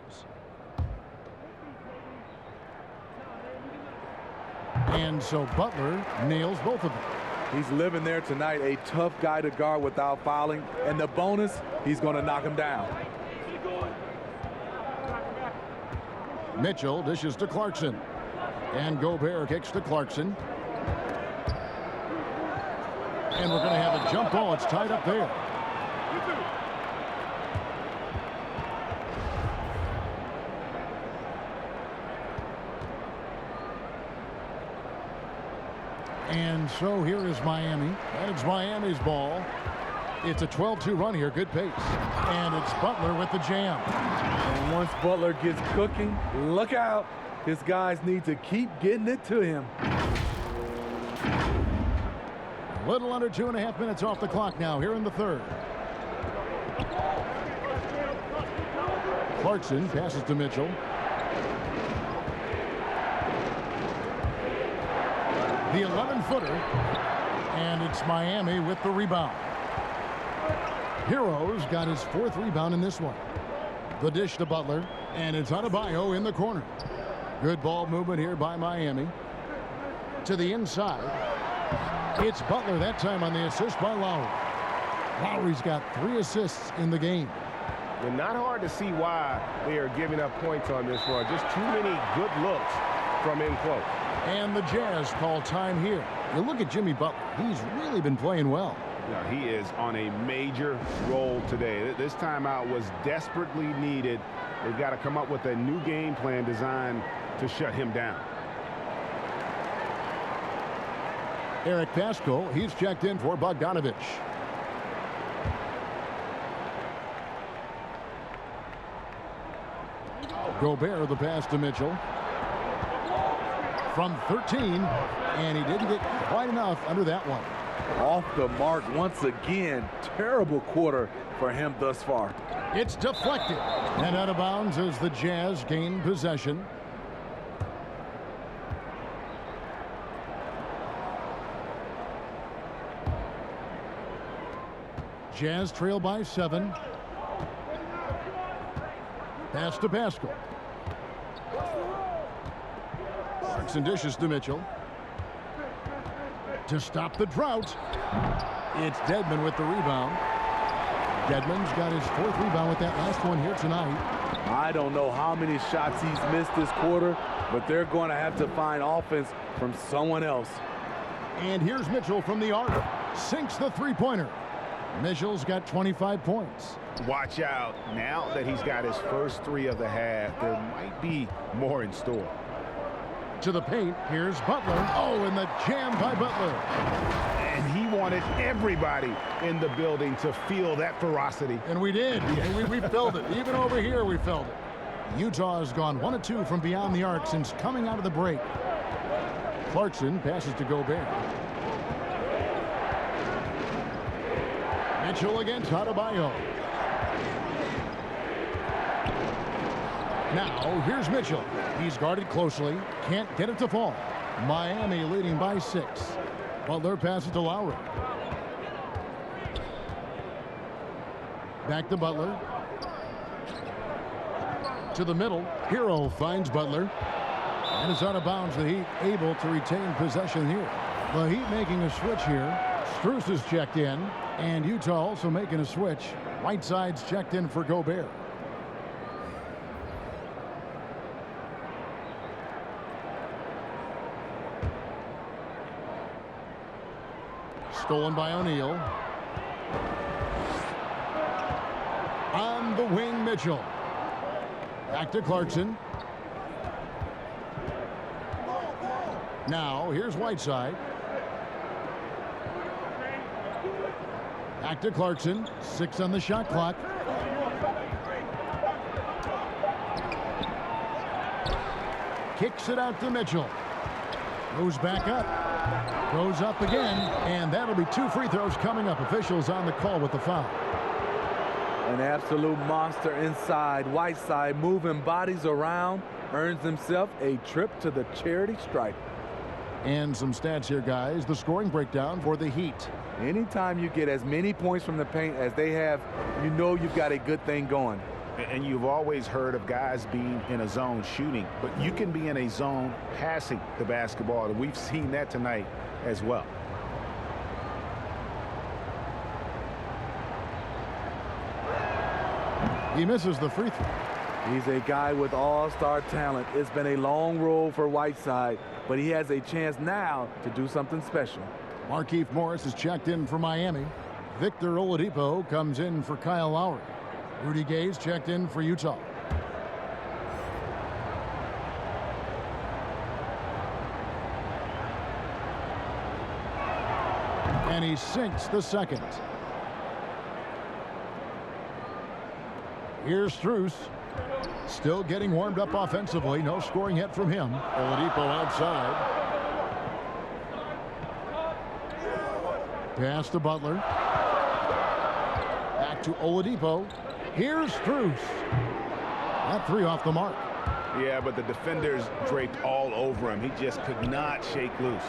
And so Butler nails both of them. He's living there tonight, a tough guy to guard without fouling. And the bonus, he's going to knock him down. Mitchell dishes to Clarkson. And Gobert kicks to Clarkson. And we're going to have a jump ball. It's tied up there. And And so here is Miami. And it's Miami's ball. It's a 12-2 run here. Good pace. And it's Butler with the jam. And once Butler gets cooking, look out. His guys need to keep getting it to him. A little under 2.5 minutes off the clock now here in the third. Clarkson passes to Mitchell. The 11-footer. And it's Miami with the rebound. Hero's got his 4th rebound in this one. The dish to Butler. And it's Adebayo in the corner. Good ball movement here by Miami. To the inside. It's Butler that time on the assist by Lowry. Lowry's got 3 assists in the game. And not hard to see why they are giving up points on this one. Just too many good looks from in close. And the Jazz call time here. You look at Jimmy Butler. He's really been playing well. Yeah, he is on a major role today. This timeout was desperately needed. They've got to come up with a new game plan designed to shut him down. Eric Pascal, he's checked in for Bogdanovich. Gobert, the pass to Mitchell. From 13, and he didn't get quite enough under that one. Off the mark once again. Terrible quarter for him thus far. It's deflected and out of bounds as the Jazz gain possession. Jazz trail by 7. Pass to Pascal. Clarkson dishes to Mitchell. To stop the drought. It's Dedmon with the rebound. Dedmon's got his 4th rebound with that last one here tonight. I don't know how many shots he's missed this quarter, but they're going to have to find offense from someone else. And here's Mitchell from the arc. Sinks the three-pointer. Mitchell's got 25 points. Watch out. Now that he's got his first 3 of the half, there might be more in store. To the paint, here's Butler. Oh, and the jam by Butler. And he wanted everybody in the building to feel that ferocity. And we did. And we felt it. Even over here, we felt it. Utah has gone 1 of 2 from beyond the arc since coming out of the break. Clarkson passes to Gobert. Mitchell against Adebayo. Now, here's Mitchell. He's guarded closely. Can't get it to fall. Miami leading by 6. Butler passes to Lowry. Back to Butler. To the middle. Hero finds Butler. And it's out of bounds. The Heat able to retain possession here. The Heat making a switch here. Strus is checked in. And Utah also making a switch. Whiteside's checked in for Gobert. Stolen by O'Neal. On the wing, Mitchell. Back to Clarkson. Now, here's Whiteside. Back to Clarkson. 6 on the shot clock. Kicks it out to Mitchell. Goes back up. Goes up again, and that'll be 2 free throws coming up. Officials on the call with the foul. An absolute monster inside. Whiteside moving bodies around, earns himself a trip to the charity stripe. And some stats here, guys. The scoring breakdown for the Heat. Anytime you get as many points from the paint as they have, you know you've got a good thing going. And you've always heard of guys being in a zone shooting, but you can be in a zone passing the basketball, and we've seen that tonight as well. He misses the free throw. He's a guy with all-star talent. It's been a long road for Whiteside, but he has a chance now to do something special. Markieff Morris is checked in for Miami. Victor Oladipo comes in for Kyle Lowry. Rudy Gay's checked in for Utah. And he sinks the second. Here's Strus. Still getting warmed up offensively. No scoring yet from him. Oladipo outside. Pass to Butler. Back to Oladipo. Here's Strus. That three off the mark. Yeah, but the defenders draped all over him. He just could not shake loose.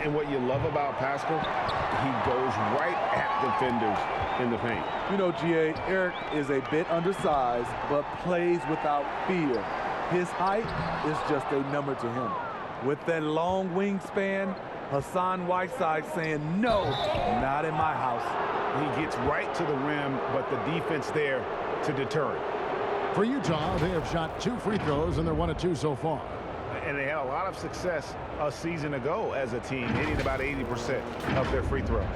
And what you love about Pascal, he goes right at defenders in the paint. You know, GA, Eric is a bit undersized, but plays without fear. His height is just a number to him. With that long wingspan, Hassan Whiteside saying, no, not in my house. He gets right to the rim, but the defense there to deter it. For Utah, they have shot 2 free throws, and they're 1 of 2 so far. And they had a lot of success a season ago as a team, hitting about 80% of their free throws.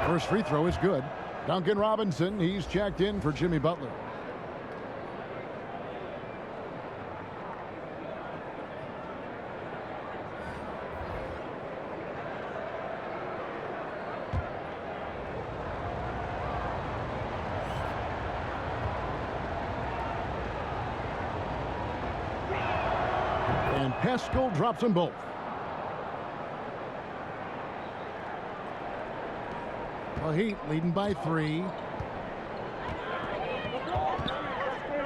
First free throw is good. Duncan Robinson, he's checked in for Jimmy Butler. And Pascal drops them both. The Heat leading by 3.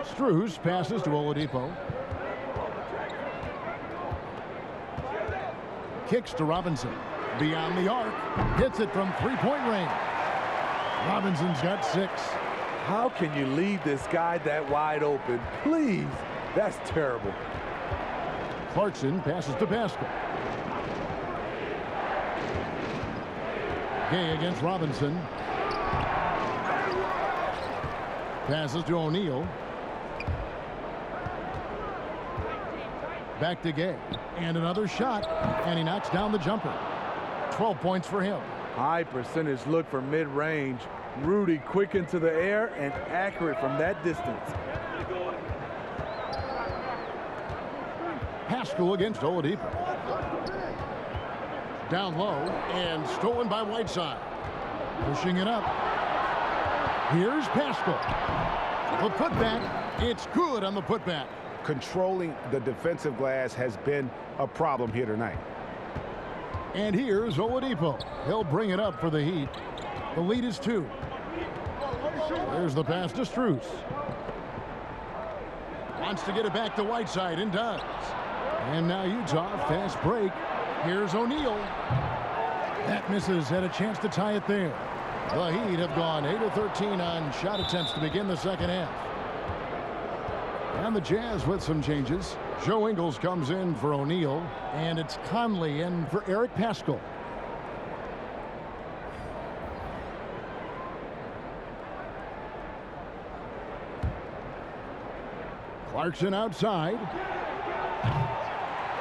Strus passes to Oladipo. Kicks to Robinson. Beyond the arc. Hits it from three-point range. Robinson's got 6. How can you leave this guy that wide open? Please. That's terrible. Clarkson passes to Pascal. Gay against Robinson. Passes to O'Neal. Back to Gay. And another shot. And he knocks down the jumper. 12 points for him. High percentage look for mid-range. Rudy quick into the air and accurate from that distance. Pascal against Oladipo. Down low and stolen by Whiteside. Pushing it up. Here's Pascal. The putback. It's good on the putback. Controlling the defensive glass has been a problem here tonight. And here's Oladipo. He'll bring it up for the Heat. The lead is 2. There's the pass to Strus. Wants to get it back to Whiteside and does. And now Utah, fast break. Here's O'Neal. That misses, had a chance to tie it there. The Heat have gone 8 of 13 on shot attempts to begin the second half. And the Jazz with some changes. Joe Ingles comes in for O'Neal, and it's Conley in for Eric Pascal. Clarkson outside.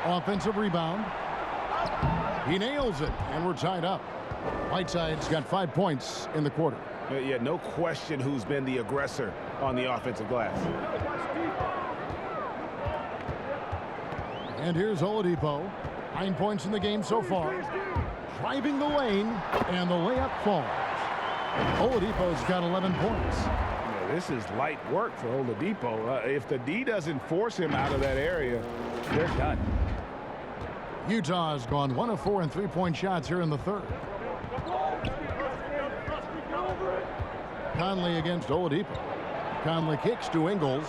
Offensive rebound. He nails it, and we're tied up. Whiteside's got 5 points in the quarter. Yeah, no question who's been the aggressor on the offensive glass. And here's Oladipo. 9 points in the game so far. Driving the lane, and the layup falls. Oladipo's got 11 points. Yeah, this is light work for Oladipo. If the D doesn't force him out of that area, they're done. Utah has gone 1 of 4 in three-point shots here in the third. Conley against Oladipo. Conley kicks to Ingles.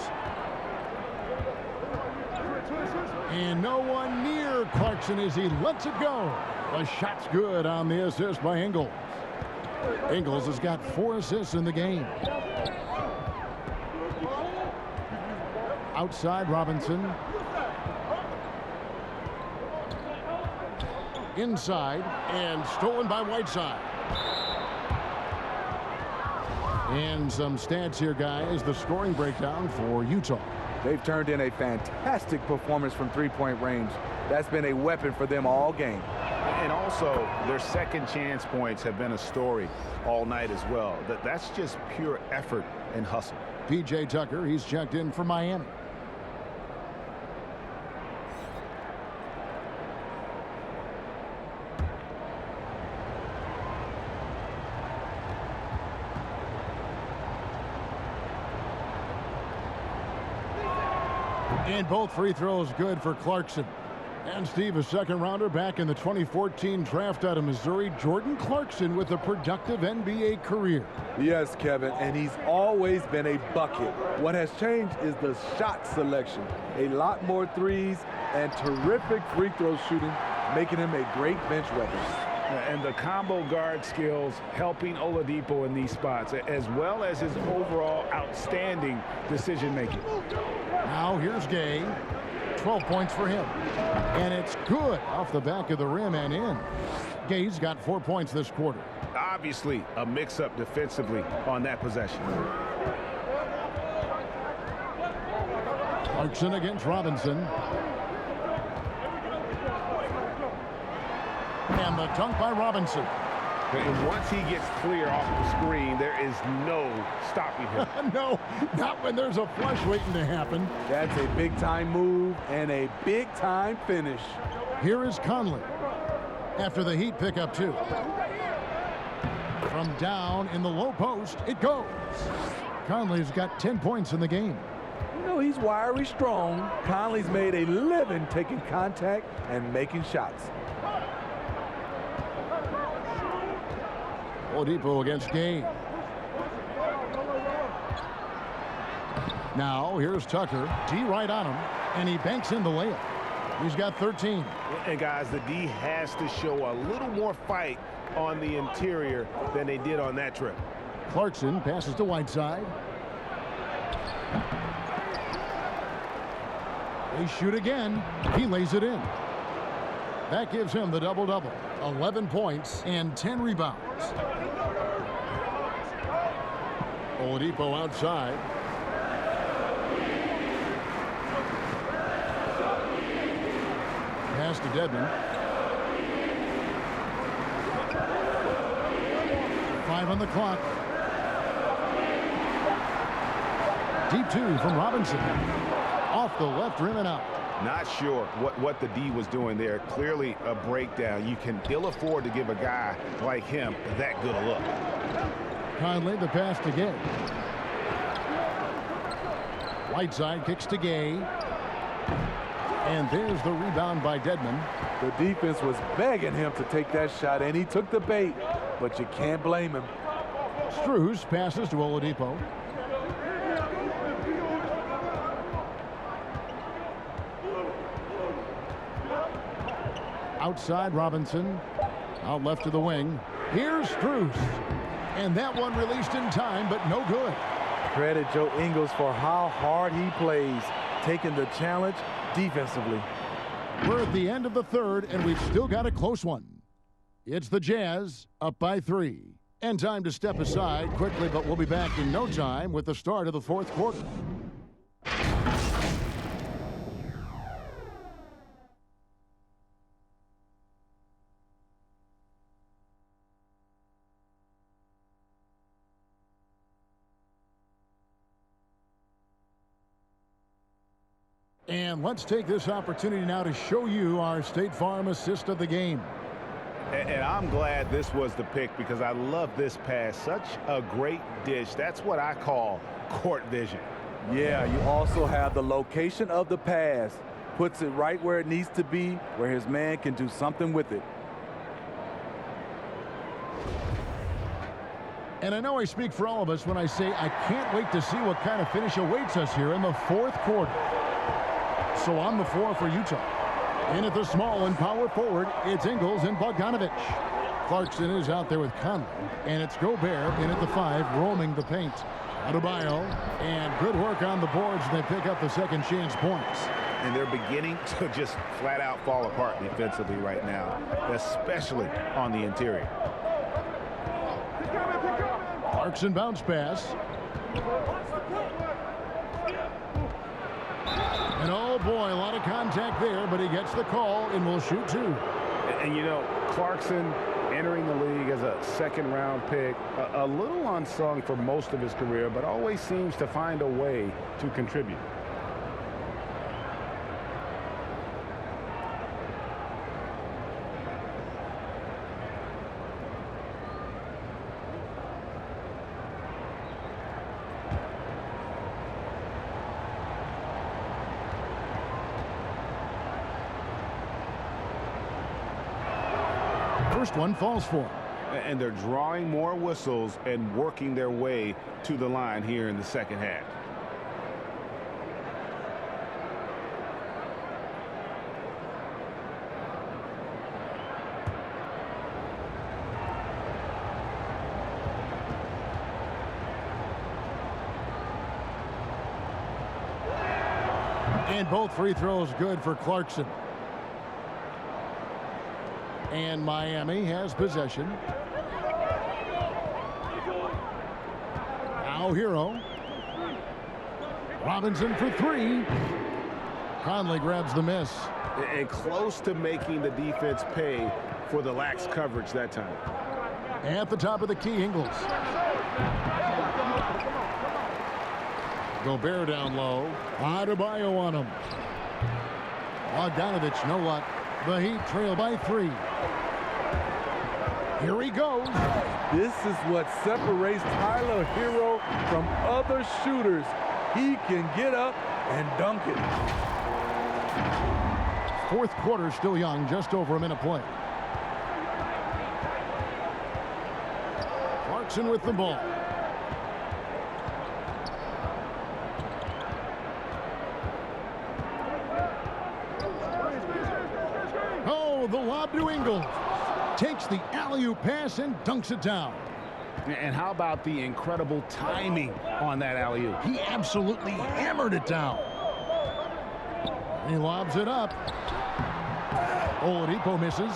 And no one near Clarkson as he lets it go. The shot's good on the assist by Ingles. Ingles has got 4 assists in the game. Outside Robinson. Inside and stolen by Whiteside. And some stats here, guys. The scoring breakdown for Utah. They've turned in a fantastic performance from three-point range. That's been a weapon for them all game. And also, their second chance points have been a story all night as well. That's just pure effort and hustle. P.J. Tucker, he's checked in for Miami. And both free throws good for Clarkson. And Steve, a second rounder back in the 2014 draft out of Missouri, Jordan Clarkson with a productive NBA career. Yes, Kevin, and he's always been a bucket. What has changed is the shot selection. A lot more threes and terrific free throw shooting, making him a great bench weapon. And the combo guard skills helping Oladipo in these spots, as well as his overall outstanding decision-making. Now here's Gay. 12 points for him. And it's good off the back of the rim and in. Gay's got 4 points this quarter. Obviously, a mix-up defensively on that possession. Clarkson against Robinson. And the dunk by Robinson. And once he gets clear off the screen, there is no stopping him. No, not when there's a flush waiting to happen. That's a big-time move and a big-time finish. Here is Conley after the Heat pick up 2. From down in the low post, it goes. Conley's got 10 points in the game. You know, he's wiry strong. Conley's made a living taking contact and making shots. Oladipo against Gay. Now here's Tucker. D right on him, and he banks in the layup. He's got 13. And guys, the D has to show a little more fight on the interior than they did on that trip. Clarkson passes to Whiteside. They shoot again. He lays it in. That gives him the double-double. 11 points and 10 rebounds. Oladipo outside. Pass to Dedmon. 5 on the clock. Deep 2 from Robinson. Off the left rim and out. Not sure what the D was doing there. Clearly a breakdown. You can ill afford to give a guy like him that good a look. Conley, the pass to Gay. Whiteside kicks to Gay. And there's the rebound by Dedmon. The defense was begging him to take that shot, and he took the bait, but you can't blame him. Strus passes to Oladipo. Outside Robinson. Out left to the wing. Here's Strus. And that one released in time, but no good. Credit Joe Ingles for how hard he plays, taking the challenge defensively. We're at the end of the third, and we've still got a close one. It's the Jazz up by 3. And time to step aside quickly, but we'll be back in no time with the start of the fourth quarter. And let's take this opportunity now to show you our State Farm assist of the game. And I'm glad this was the pick because I love this pass. Such a great dish. That's what I call court vision. Yeah, you also have the location of the pass. Puts it right where it needs to be, where his man can do something with it. And I know I speak for all of us when I say I can't wait to see what kind of finish awaits us here in the fourth quarter. So on the floor for Utah. In at the small and power forward, it's Ingles and Bogdanovich. Clarkson is out there with Conley. And it's Gobert in at the 5, roaming the paint. Adebayo, and good work on the boards. They pick up the second chance points. And they're beginning to just flat out fall apart defensively right now, especially on the interior. Clarkson bounce pass. And oh boy, a lot of contact there, but he gets the call and will shoot two. And you know, Clarkson entering the league as a second-round pick, a little unsung for most of his career, but always seems to find a way to contribute. First one falls for him. And they're drawing more whistles and working their way to the line here in the second half. And both free throws good for Clarkson. And Miami has possession. Now Hero. Robinson for three. Conley grabs the miss. And close to making the defense pay for the lax coverage that time. At the top of the key, Ingles. Gobert down low. Adebayo on him. Bogdanovich, no luck. The Heat trail by three. Here he goes. This is what separates Tyler Hero from other shooters. He can get up and dunk it. Fourth quarter still young, just over a minute play. Clarkson with the ball. Oh, the lob to Ingles. Takes the alley-oop pass and dunks it down. And how about the incredible timing on that alley-oop? He absolutely hammered it down. He lobs it up. Oladipo misses.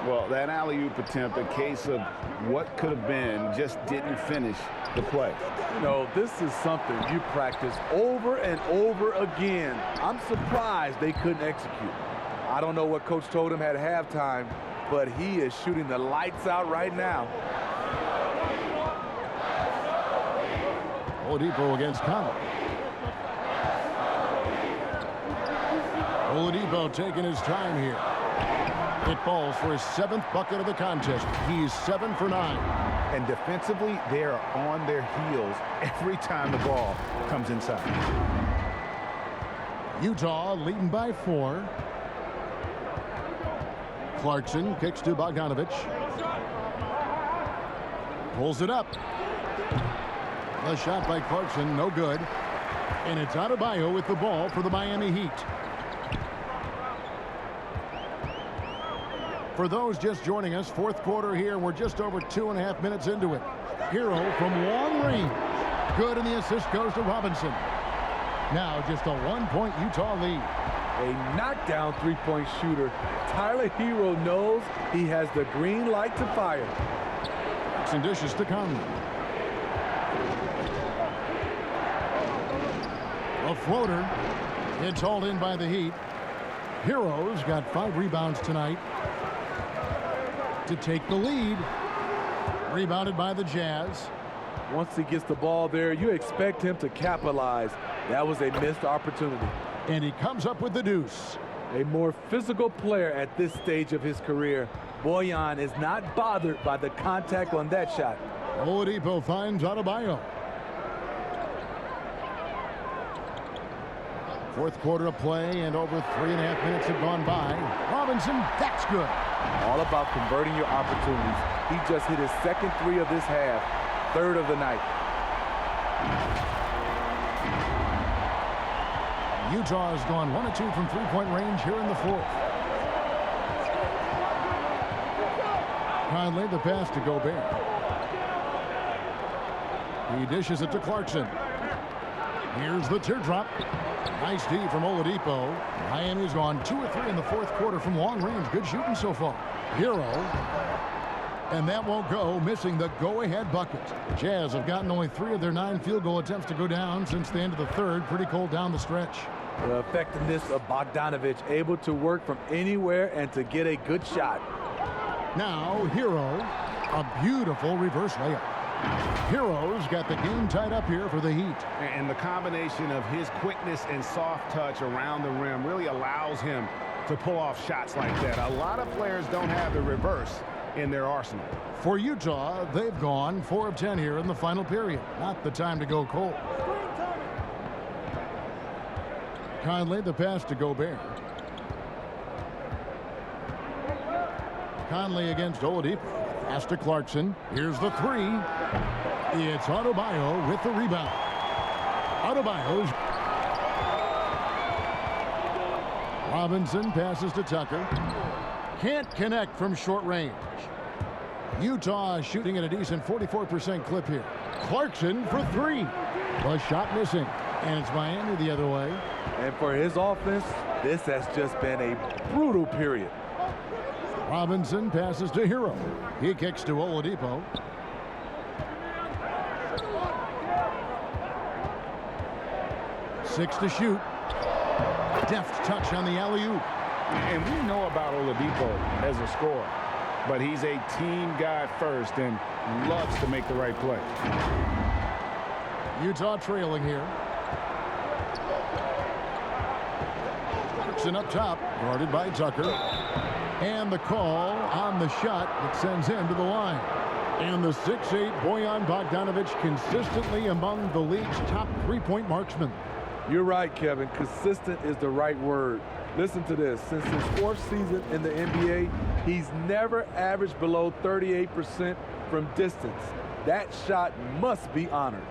Well, that alley-oop attempt, a case of what could have been, just didn't finish the play. You know, this is something you practice over and over again. I'm surprised they couldn't execute. I don't know what coach told him at halftime, but he is shooting the lights out right now. Oladipo against Conley. Oladipo taking his time here. It falls for his seventh bucket of the contest. He's 7 for 9. And defensively, they are on their heels every time the ball comes inside. Utah leading by 4. Clarkson kicks to Bogdanovich. Pulls it up. The shot by Clarkson, no good. And it's Adebayo with the ball for the Miami Heat. For those just joining us, fourth quarter here. We're just over 2.5 minutes into it. Hero from long range. Good, and the assist goes to Robinson. Now just a 1-point Utah lead. A knockdown three-point shooter. Tyler Hero knows he has the green light to fire. And dishes to Conley. A floater. It's hauled in by the Heat. Hero's got 5 rebounds tonight to take the lead. Rebounded by the Jazz. Once he gets the ball there, you expect him to capitalize. That was a missed opportunity. And he comes up with the deuce. A more physical player at this stage of his career. Bojan is not bothered by the contact on that shot. Oladipo finds Adebayo. Fourth quarter of play, and over 3.5 minutes have gone by. Robinson, that's good. All about converting your opportunities. He just hit his second 3 of this half, 3rd of the night. Utah has gone 1 of 2 from three-point range here in the fourth. Conley, the pass to Gobert. He dishes it to Clarkson. Here's the teardrop. Nice D from Oladipo. Miami's gone 2 of 3 in the fourth quarter from long range. Good shooting so far. Hero. And that won't go, missing the go-ahead bucket. Jazz have gotten only 3 of their 9 field goal attempts to go down since the end of the third. Pretty cold down the stretch. The effectiveness of Bogdanovich, able to work from anywhere and to get a good shot. Now, Hero, a beautiful reverse layup. Hero's got the game tied up here for the Heat. And the combination of his quickness and soft touch around the rim really allows him to pull off shots like that. A lot of players don't have the reverse in their arsenal. For Utah, they've gone 4 of 10 here in the final period. Not the time to go cold. Conley, the pass to Gobert. Conley against Oladipo. Pass to Clarkson. Here's the three. It's Adebayo with the rebound. Adebayo's. Robinson passes to Tucker. Can't connect from short range. Utah shooting at a decent 44% clip here. Clarkson for three. The shot missing. And it's Miami the other way. And for his offense, this has just been a brutal period. Robinson passes to Hero. He kicks to Oladipo. Six to shoot. Deft touch on the alley-oop. And we know about Oladipo as a scorer, but he's a team guy first and loves to make the right play. Utah trailing here. Clarkson up top, guarded by Tucker. And the call on the shot that sends him to the line. And the 6'8" Bojan Bogdanovic consistently among the league's top three-point marksmen. You're right, Kevin. Consistent is the right word. Listen to this. Since his 4th season in the NBA, he's never averaged below 38% from distance. That shot must be honored.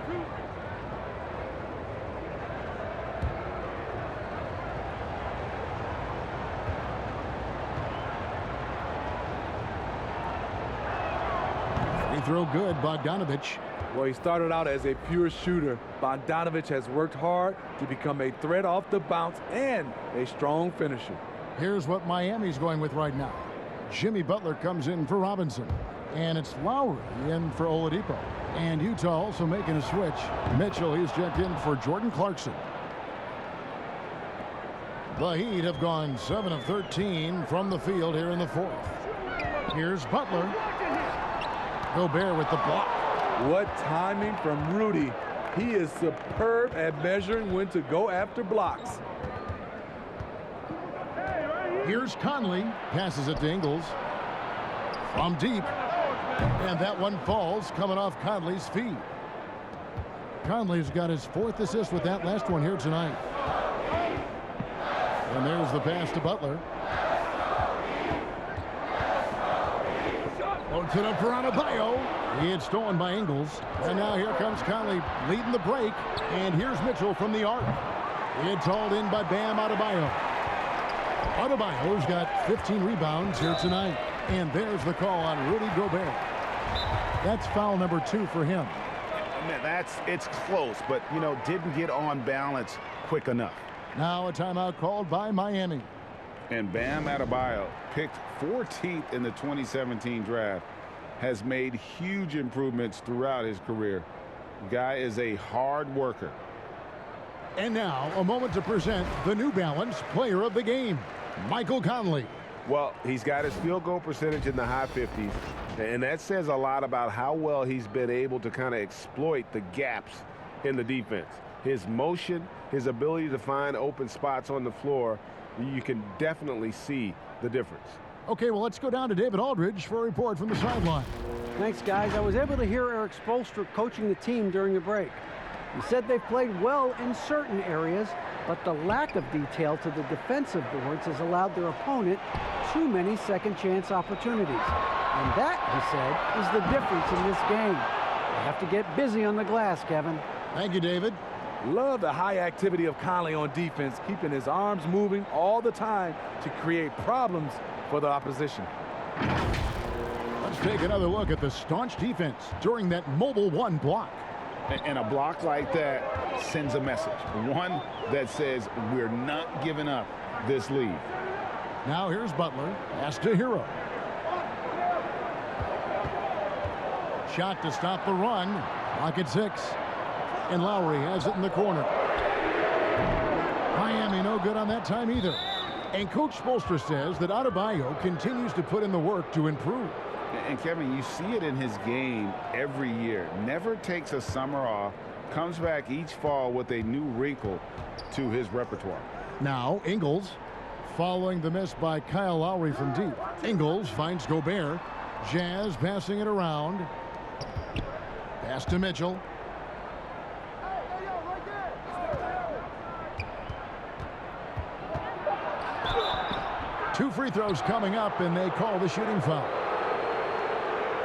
Free throw good, Bogdanovic. Well, he started out as a pure shooter. Bogdanovic has worked hard to become a threat off the bounce and a strong finisher. Here's what Miami's going with right now. Jimmy Butler comes in for Robinson. And it's Lowry in for Oladipo. And Utah also making a switch. Mitchell, he's checked in for Jordan Clarkson. The Heat have gone 7 of 13 from the field here in the 4th. Here's Butler. Gobert with the block. What timing from Rudy. He is superb at measuring when to go after blocks. Here's Conley. Passes it to Ingles. From deep. And that one falls coming off Conley's feet. Conley's got his 4th assist with that last one here tonight. And there's the pass to Butler. Puts it up for Adebayo. It's stolen by Ingles. And now here comes Conley leading the break. And here's Mitchell from the arc. It's hauled in by Bam Adebayo. Adebayo's got 15 rebounds here tonight. And there's the call on Rudy Gobert. That's foul number 2 for him. Man, it's close, but, you know, didn't get on balance quick enough. Now a timeout called by Miami. And Bam Adebayo, picked 14th in the 2017 draft, has made huge improvements throughout his career. The guy is a hard worker. And now a moment to present the New Balance Player of the Game, Michael Conley. Well, he's got his field goal percentage in the high 50s, and that says a lot about how well he's been able to kind of exploit the gaps in the defense. His motion, his ability to find open spots on the floor, you can definitely see the difference. Okay, well, let's go down to David Aldridge for a report from the sideline. Thanks, guys. I was able to hear Eric Spoelstra coaching the team during the break. He said they've played well in certain areas, but the lack of detail to the defensive boards has allowed their opponent too many second-chance opportunities. And that, he said, is the difference in this game. They have to get busy on the glass, Kevin. Thank you, David. Love the high activity of Conley on defense, keeping his arms moving all the time to create problems for the opposition. Let's take another look at the staunch defense during that mobile 1 block. And a block like that sends a message. One that says we're not giving up this lead. Now here's Butler. Pass to Hero. Shot to stop the run. Clock at 6. And Lowry has it in the corner. Miami no good on that time either. And Coach Spoelstra says that Adebayo continues to put in the work to improve. And Kevin, you see it in his game every year. Never takes a summer off. Comes back each fall with a new wrinkle to his repertoire. Now Ingles following the miss by Kyle Lowry from deep. Ingles finds Gobert. Jazz passing it around. Pass to Mitchell. Two free throws coming up, and they call the shooting foul.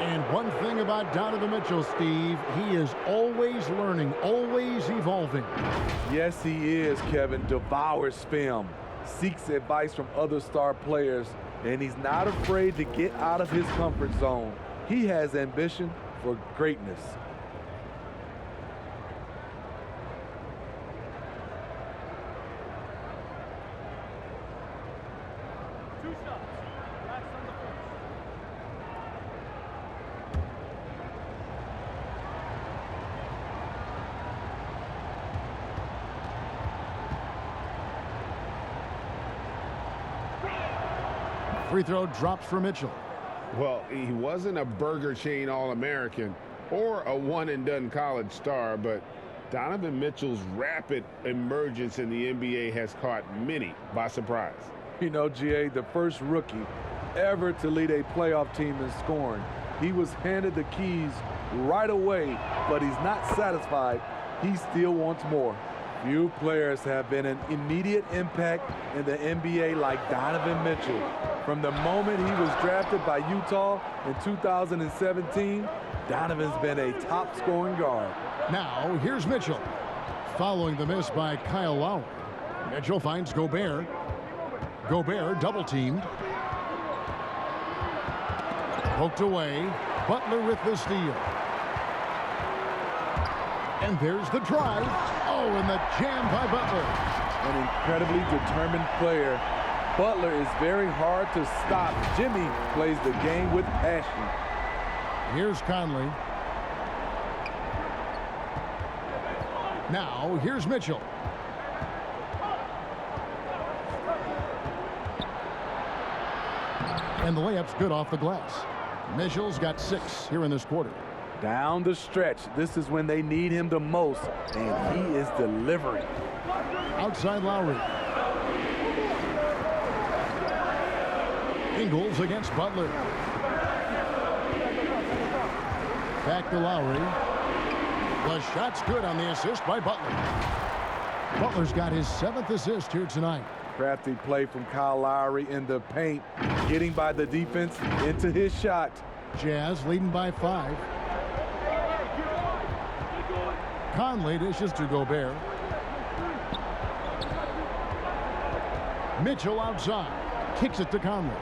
And one thing about Donovan Mitchell, Steve, he is always learning, always evolving. Yes, he is, Kevin. Devours film, seeks advice from other star players, and he's not afraid to get out of his comfort zone. He has ambition for greatness. Free throw drops for Mitchell. Well, he wasn't a Burger Chain All-American or a one-and-done college star, but Donovan Mitchell's rapid emergence in the NBA has caught many by surprise. You know, GA, the first rookie ever to lead a playoff team in scoring. He was handed the keys right away, but he's not satisfied. He still wants more. Few players have been an immediate impact in the NBA like Donovan Mitchell. From the moment he was drafted by Utah in 2017, Donovan's been a top scoring guard. Now here's Mitchell. Following the miss by Kyle Lowry. Mitchell finds Gobert. Gobert double teamed. Poked away. Butler with the steal. And there's the drive. Oh, and the jam by Butler. An incredibly determined player. Butler is very hard to stop. Jimmy plays the game with passion. Here's Conley. Now, here's Mitchell. And the layup's good off the glass. Mitchell's got 6 here in this quarter. Down the stretch, this is when they need him the most, and he is delivering. Outside Lowry. Ingles against Butler. Back to Lowry. The shot's good on the assist by Butler. Butler's got his 7th assist here tonight. Crafty play from Kyle Lowry in the paint, getting by the defense into his shot. Jazz leading by 5. Conley dishes to Gobert. Mitchell outside. Kicks it to Conley.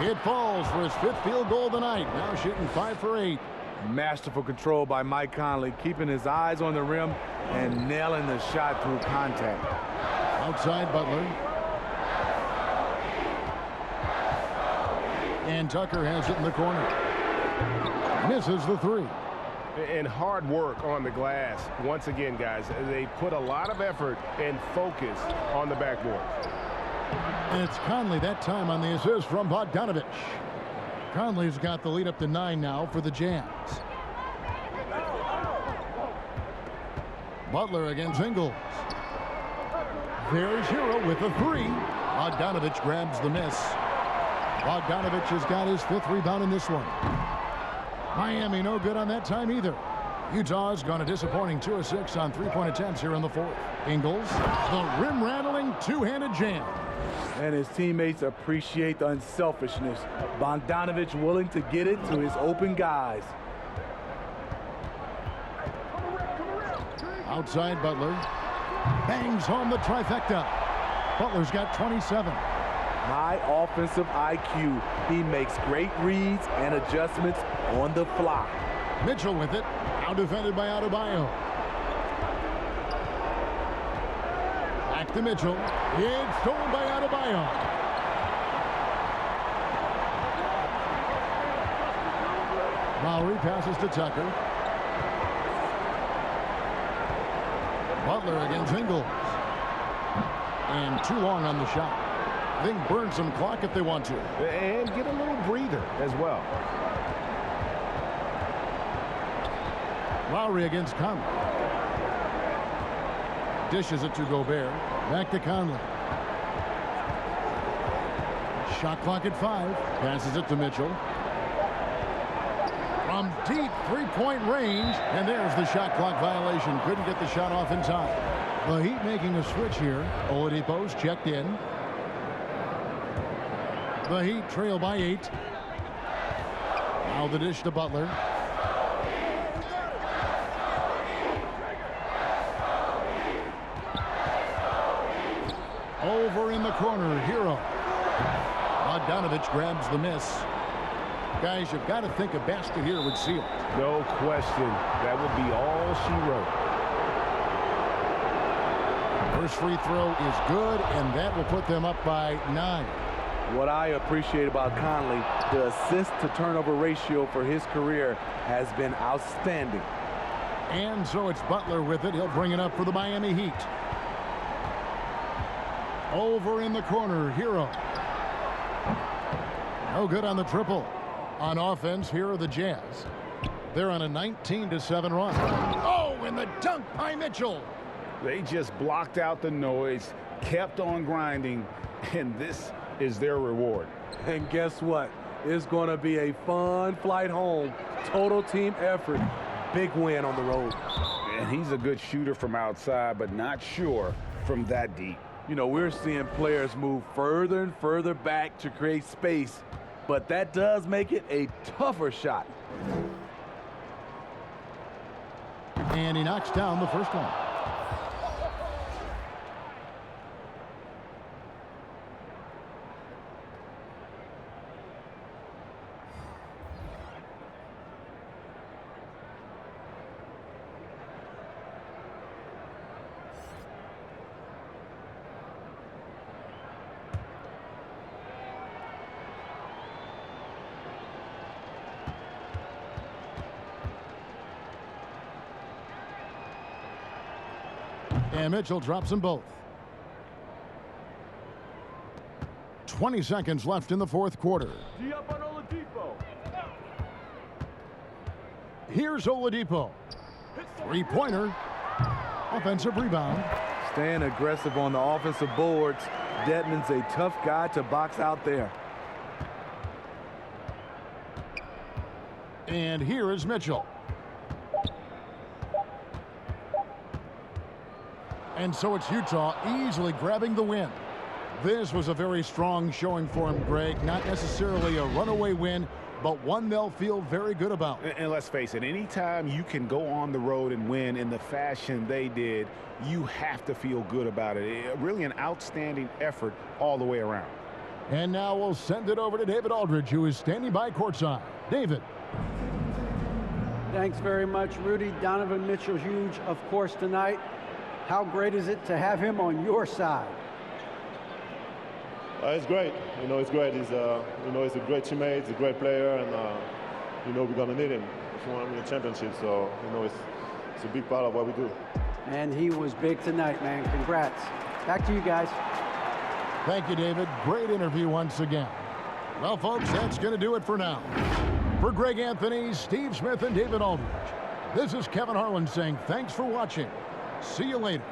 It falls for his 5th field goal tonight. Now shooting 5 for 8. Masterful control by Mike Conley, keeping his eyes on the rim and nailing the shot through contact. Outside Butler. And Tucker has it in the corner. Misses the 3. And hard work on the glass. Once again, guys, they put a lot of effort and focus on the backboard. And it's Conley that time on the assist from Bogdanovich. Conley's got the lead up to 9 now for the Jazz. Butler against Ingles. There's Hero with a 3. Bogdanovich grabs the miss. Bogdanovich has got his 5th rebound in this one. Miami no good on that time either. Utah's gone a disappointing 2 of 6 on 3-point attempts here in the 4th. Ingles, the rim-rattling 2-handed jam. And his teammates appreciate the unselfishness. Bogdanovich willing to get it to his open guys. Outside Butler. Bangs home the trifecta. Butler's got 27. High offensive IQ. He makes great reads and adjustments on the fly. Mitchell with it. Out defended by Adebayo. Back to Mitchell. It's stolen by Adebayo. Lowry passes to Tucker. Butler against Ingles. And too long on the shot. They can burn some clock if they want to. And get a little breather as well. Lowry against Conley. Dishes it to Gobert. Back to Conley. Shot clock at 5. Passes it to Mitchell. From deep three-point range. And there's the shot clock violation. Couldn't get the shot off in time. The Heat making a switch here. Oladipo's checked in. The Heat trail by 8. Now the dish to Butler. Over in the corner, Hero. Bogdanovich grabs the miss. Guys, you've got to think a basket here would seal it. No question. That would be all she wrote. First free throw is good, and that will put them up by 9. What I appreciate about Conley, the assist-to-turnover ratio for his career has been outstanding. And so it's Butler with it. He'll bring it up for the Miami Heat. Over in the corner, Hero. No good on the triple. On offense, here are the Jazz. They're on a 19-7 run. Oh, and the dunk by Mitchell. They just blocked out the noise, kept on grinding, and this is their reward. And guess what? It's going to be a fun flight home. Total team effort. Big win on the road. And he's a good shooter from outside, but not sure from that deep. You know, we're seeing players move further and further back to create space, but that does make it a tougher shot. And he knocks down the first one. And Mitchell drops them both. 20 seconds left in the fourth quarter. Here's Oladipo. Three-pointer. Offensive rebound. Staying aggressive on the offensive boards. Dedmon's a tough guy to box out there. And here is Mitchell. And so it's Utah easily grabbing the win. This was a very strong showing for him, Greg. Not necessarily a runaway win, but one they'll feel very good about. And let's face it, anytime you can go on the road and win in the fashion they did, you have to feel good about it. Really an outstanding effort all the way around. And now we'll send it over to David Aldridge, who is standing by courtside. David. Thanks very much, Rudy. Donovan Mitchell, huge, of course, tonight. How great is it to have him on your side? It's great. You know, it's great. He's he's a great teammate. He's a great player, and we're gonna need him if we want to win a championship. So it's a big part of what we do. And he was big tonight, man. Congrats. Back to you guys. Thank you, David. Great interview once again. Well, folks, that's going to do it for now. For Greg Anthony, Steve Smith, and David Aldridge, this is Kevin Harlan saying thanks for watching. See you later.